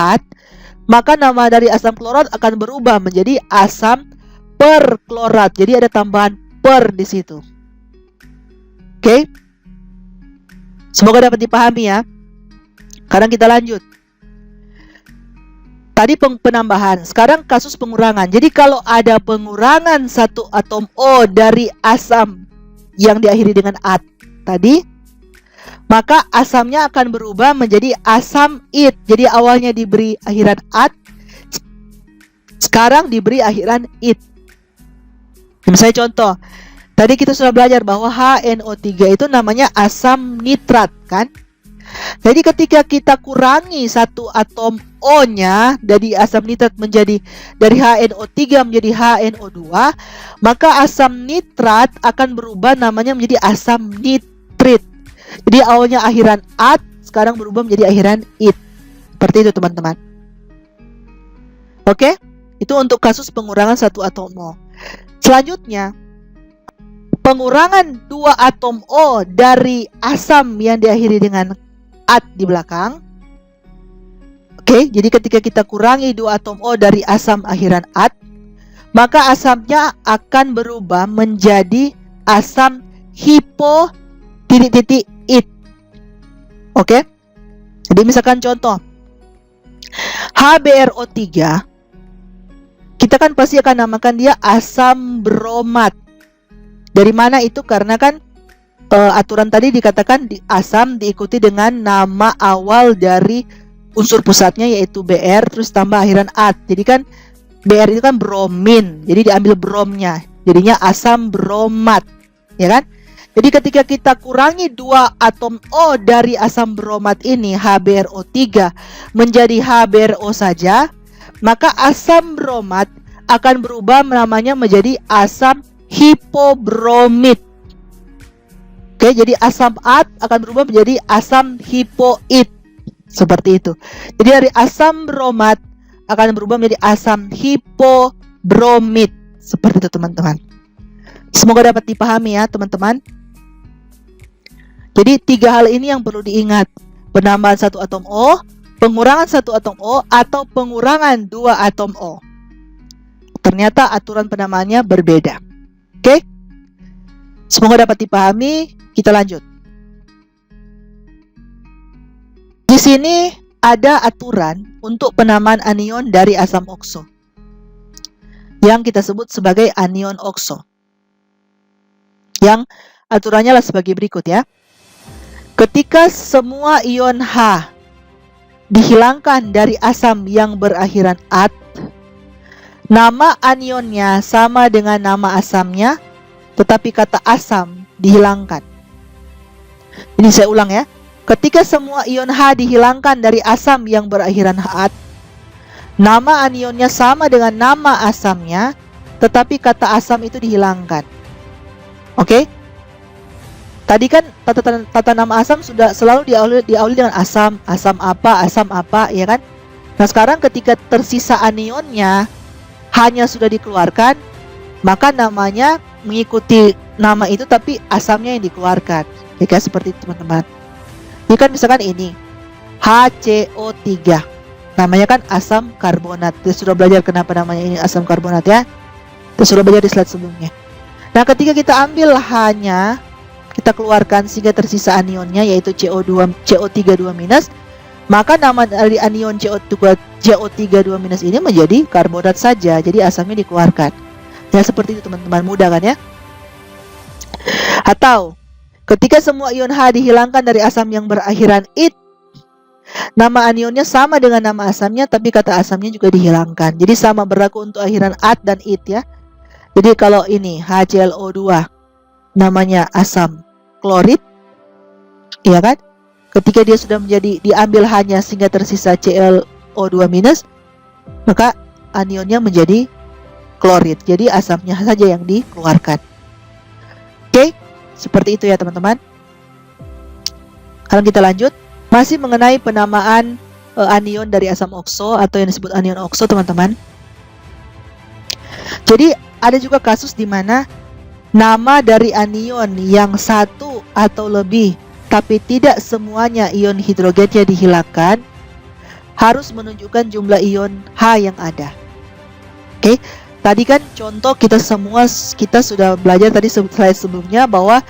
maka nama dari asam klorat akan berubah menjadi asam perklorat. Jadi ada tambahan per di situ. Oke? Semoga dapat dipahami ya. Sekarang kita lanjut. Tadi penambahan, sekarang kasus pengurangan. Jadi kalau ada pengurangan satu atom O dari asam yang diakhiri dengan -at tadi, maka asamnya akan berubah menjadi asam it. Jadi awalnya diberi akhiran -at, sekarang diberi akhiran it. Misalnya contoh, tadi kita sudah belajar bahwa HNO3 itu namanya asam nitrat kan. Jadi ketika kita kurangi satu atom O-nya dari asam nitrat dari HNO3 menjadi HNO2, maka asam nitrat akan berubah namanya menjadi asam nitrit. Jadi awalnya akhiran -at, sekarang berubah menjadi akhiran -it. Seperti itu teman-teman. Oke? Itu untuk kasus pengurangan satu atom O. Selanjutnya, pengurangan 2 atom O dari asam yang diakhiri dengan -at di belakang. Oke, jadi ketika kita kurangi 2 atom O dari asam akhiran -at, maka asamnya akan berubah menjadi asam hipo-it. Oke? Jadi misalkan contoh, HBRO3, kita kan pasti akan namakan dia asam bromat. Dari mana itu? Karena kan aturan tadi dikatakan asam diikuti dengan nama awal dari unsur pusatnya yaitu Br terus tambah akhiran at. Jadi kan Br itu kan bromin, jadi diambil bromnya, jadinya asam bromat, ya kan? Jadi ketika kita kurangi 2 atom O dari asam bromat ini, HBrO3 menjadi HBrO saja, maka asam bromat akan berubah namanya menjadi asam hipobromit. Oke, jadi asam at akan berubah menjadi asam hipoit. Seperti itu. Jadi dari asam bromat akan berubah menjadi asam hipobromit. Seperti itu teman-teman. Semoga dapat dipahami ya teman-teman. Jadi 3 hal ini yang perlu diingat. Penambahan 1 atom O, pengurangan 1 atom O, atau pengurangan 2 atom O. Ternyata aturan penamaannya berbeda. Oke? Semoga dapat dipahami. Kita lanjut. Di sini ada aturan untuk penamaan anion dari asam okso yang kita sebut sebagai anion okso. Yang aturannya lah sebagai berikut ya. Ketika semua ion H dihilangkan dari asam yang berakhiran at, nama anionnya sama dengan nama asamnya, tetapi kata asam dihilangkan. Ini saya ulang ya. Ketika semua ion H dihilangkan dari asam yang berakhiran at, nama anionnya sama dengan nama asamnya, tetapi kata asam itu dihilangkan. Oke? Tadi kan tata nama asam sudah selalu diawali dengan asam apa, ya kan? Nah, sekarang ketika tersisa anionnya hanya sudah dikeluarkan, maka namanya mengikuti nama itu tapi asamnya yang dikeluarkan. Ya kan, seperti itu teman-teman. Ini kan misalkan ini HCO3. Namanya kan asam karbonat. Kita sudah belajar kenapa namanya ini asam karbonat ya. Kita sudah belajar di slide sebelumnya. Nah, ketika kita ambil hanya kita keluarkan sehingga tersisa anionnya yaitu CO3 2-, maka nama dari anion CO3 2- ini menjadi karbonat saja. Jadi asamnya dikeluarkan. Ya seperti itu teman-teman, mudah kan ya? Atau ketika semua ion H dihilangkan dari asam yang berakhiran it, nama anionnya sama dengan nama asamnya tapi kata asamnya juga dihilangkan. Jadi sama berlaku untuk akhiran at dan it ya. Jadi kalau ini HClO2 namanya asam klorid, ya kan? Ketika dia sudah menjadi diambil hanya sehingga tersisa ClO2-, maka anionnya menjadi klorid. Jadi asamnya saja yang dikeluarkan. Oke, seperti itu ya teman-teman. Sekarang kita lanjut. Masih mengenai penamaan anion dari asam okso atau yang disebut anion okso teman-teman. Jadi ada juga kasus di mana nama dari anion yang satu atau lebih tapi tidak semuanya ion hidrogennya dihilangkan harus menunjukkan jumlah ion H yang ada. Oke, tadi kan contoh kita sudah belajar tadi slide sebelumnya bahwa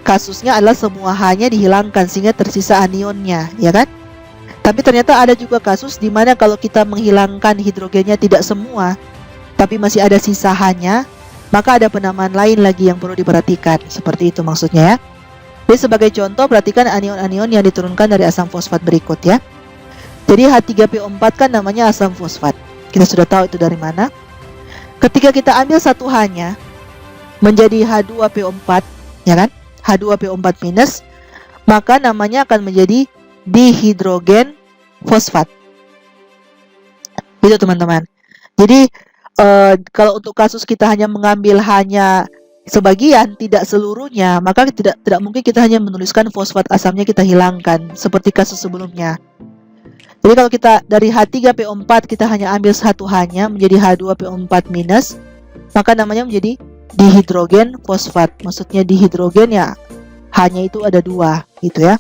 kasusnya adalah semua H-nya dihilangkan sehingga tersisa anionnya, ya kan? Tapi ternyata ada juga kasus di mana kalau kita menghilangkan hidrogennya tidak semua, tapi masih ada sisa H-nya, maka ada penamaan lain lagi yang perlu diperhatikan. Seperti itu maksudnya ya. Jadi sebagai contoh, perhatikan anion-anion yang diturunkan dari asam fosfat berikut ya. Jadi H3PO4 kan namanya asam fosfat. Kita sudah tahu itu dari mana. Ketika kita ambil satu H-nya menjadi H2PO4, ya kan? H2PO4-, maka namanya akan menjadi dihidrogen fosfat. Itu teman-teman. Jadi kalau untuk kasus kita hanya mengambil hanya sebagian, tidak seluruhnya, maka tidak mungkin kita hanya menuliskan fosfat asamnya kita hilangkan seperti kasus sebelumnya. Jadi kalau kita dari H3PO4 kita hanya ambil satu H-nya menjadi H2PO4-, maka namanya menjadi dihidrogen fosfat. Maksudnya dihidrogen ya H-nya itu ada 2 gitu ya.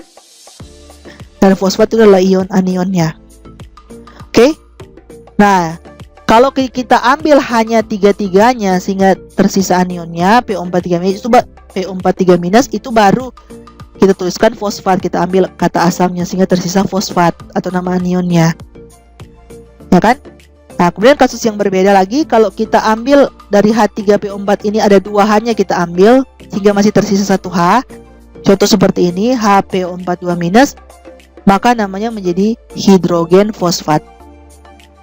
Dan fosfat itu adalah ion anionnya. Oke. Nah, kalau kita ambil hanya 3-3-nya sehingga tersisa anionnya PO43- itu baru kita tuliskan fosfat, kita ambil kata asamnya sehingga tersisa fosfat atau nama anionnya. Ya kan? Nah, kemudian kasus yang berbeda lagi, kalau kita ambil dari H3PO4 ini ada 2 H-nya kita ambil, sehingga masih tersisa 1 H. Contoh seperti ini, HPO42-, maka namanya menjadi hidrogen fosfat.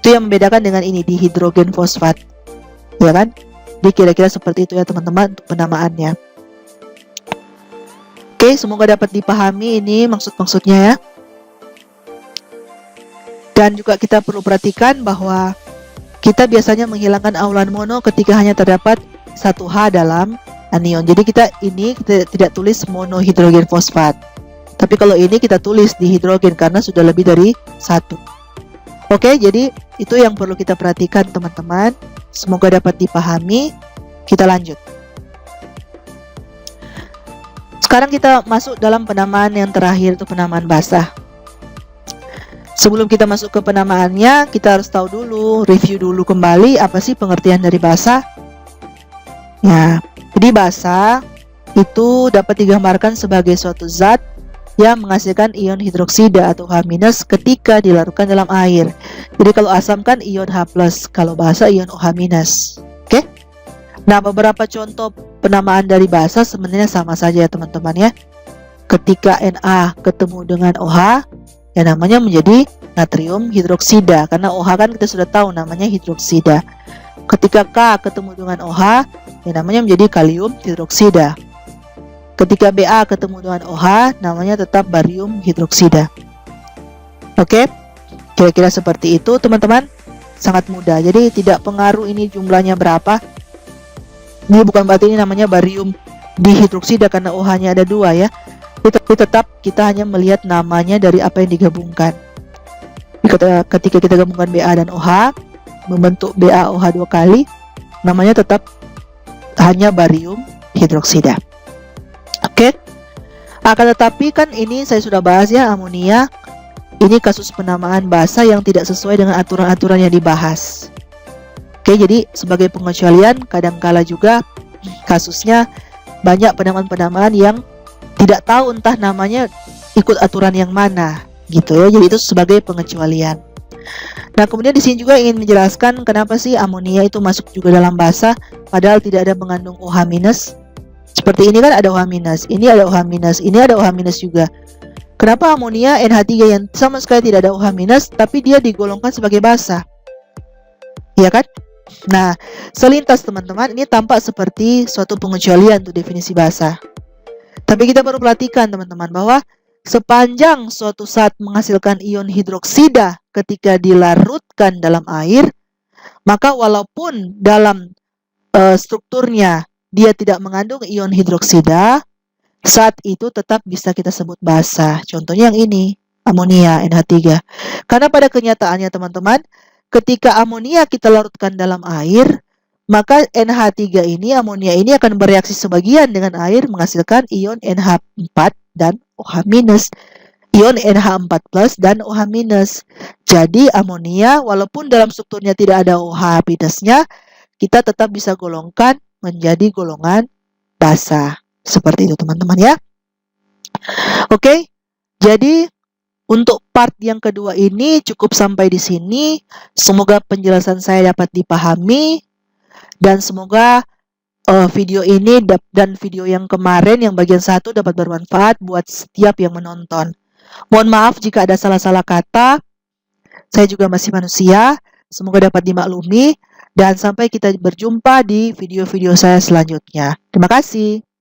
Itu yang membedakan dengan ini, di hidrogen fosfat. Ya kan? Jadi kira-kira seperti itu ya teman-teman untuk penamaannya. Oke, semoga dapat dipahami ini maksud-maksudnya ya. Dan juga kita perlu perhatikan bahwa kita biasanya menghilangkan aulan mono ketika hanya terdapat 1 H dalam anion. Jadi kita tidak tulis monohidrogen fosfat. Tapi kalau ini kita tulis dihidrogen karena sudah lebih dari 1. Oke, jadi itu yang perlu kita perhatikan teman-teman. Semoga dapat dipahami. Kita lanjut. Sekarang kita masuk dalam penamaan yang terakhir, itu penamaan basah. Sebelum kita masuk ke penamaannya, kita harus tahu dulu, review dulu kembali apa sih pengertian dari basah. Ya, jadi basah itu dapat digambarkan sebagai suatu zat yang menghasilkan ion hidroksida atau H- ketika dilarutkan dalam air. Jadi kalau asam kan ion H+, kalau basa ion OH-. Oke? Nah, beberapa contoh penamaan dari basa sebenarnya sama saja ya teman-teman ya. Ketika Na ketemu dengan OH, ya namanya menjadi natrium hidroksida, karena OH kan kita sudah tahu namanya hidroksida. Ketika K ketemu dengan OH, ya namanya menjadi kalium hidroksida. Ketika Ba ketemu dengan OH, namanya tetap barium hidroksida. Oke, kira-kira seperti itu teman-teman. Sangat mudah, jadi tidak pengaruh ini jumlahnya berapa. Ini bukan berarti ini namanya barium dihidroksida karena OH-nya ada 2 ya. Tapi tetap kita hanya melihat namanya dari apa yang digabungkan. Ketika kita gabungkan Ba dan OH, membentuk BaOH 2 kali, namanya tetap hanya barium hidroksida. Oke. Akan tetapi kan ini saya sudah bahas ya, amonia. Ini kasus penamaan basa yang tidak sesuai dengan aturan-aturan yang dibahas. Oke, jadi sebagai pengecualian, kadangkala juga kasusnya banyak penamaan-penamaan yang tidak tahu entah namanya ikut aturan yang mana, gitu ya. Jadi itu sebagai pengecualian. Nah, kemudian di sini juga ingin menjelaskan kenapa sih amonia itu masuk juga dalam basa, padahal tidak ada mengandung OH-. Seperti ini kan ada OH-, ini ada OH-, ini ada OH- juga. Kenapa amonia NH3 yang sama sekali tidak ada OH-, tapi dia digolongkan sebagai basa? Ya kan? Nah, selintas teman-teman, ini tampak seperti suatu pengecualian untuk definisi basa. Tapi kita perlu perhatikan teman-teman bahwa sepanjang suatu zat menghasilkan ion hidroksida ketika dilarutkan dalam air, maka walaupun dalam strukturnya dia tidak mengandung ion hidroksida, zat itu tetap bisa kita sebut basa. Contohnya yang ini, amonia NH3. Karena pada kenyataannya teman-teman, ketika amonia kita larutkan dalam air, maka NH3 ini, amonia ini akan bereaksi sebagian dengan air menghasilkan ion NH4 dan OH-, ion NH4+ dan OH-. Jadi amonia walaupun dalam strukturnya tidak ada OH-nya, kita tetap bisa golongkan menjadi golongan basa. Seperti itu teman-teman ya. Oke, jadi untuk part yang kedua ini cukup sampai di sini. Semoga penjelasan saya dapat dipahami. Dan semoga video ini dan video yang kemarin yang bagian 1 dapat bermanfaat buat setiap yang menonton. Mohon maaf jika ada salah-salah kata. Saya juga masih manusia. Semoga dapat dimaklumi. Dan sampai kita berjumpa di video-video saya selanjutnya. Terima kasih.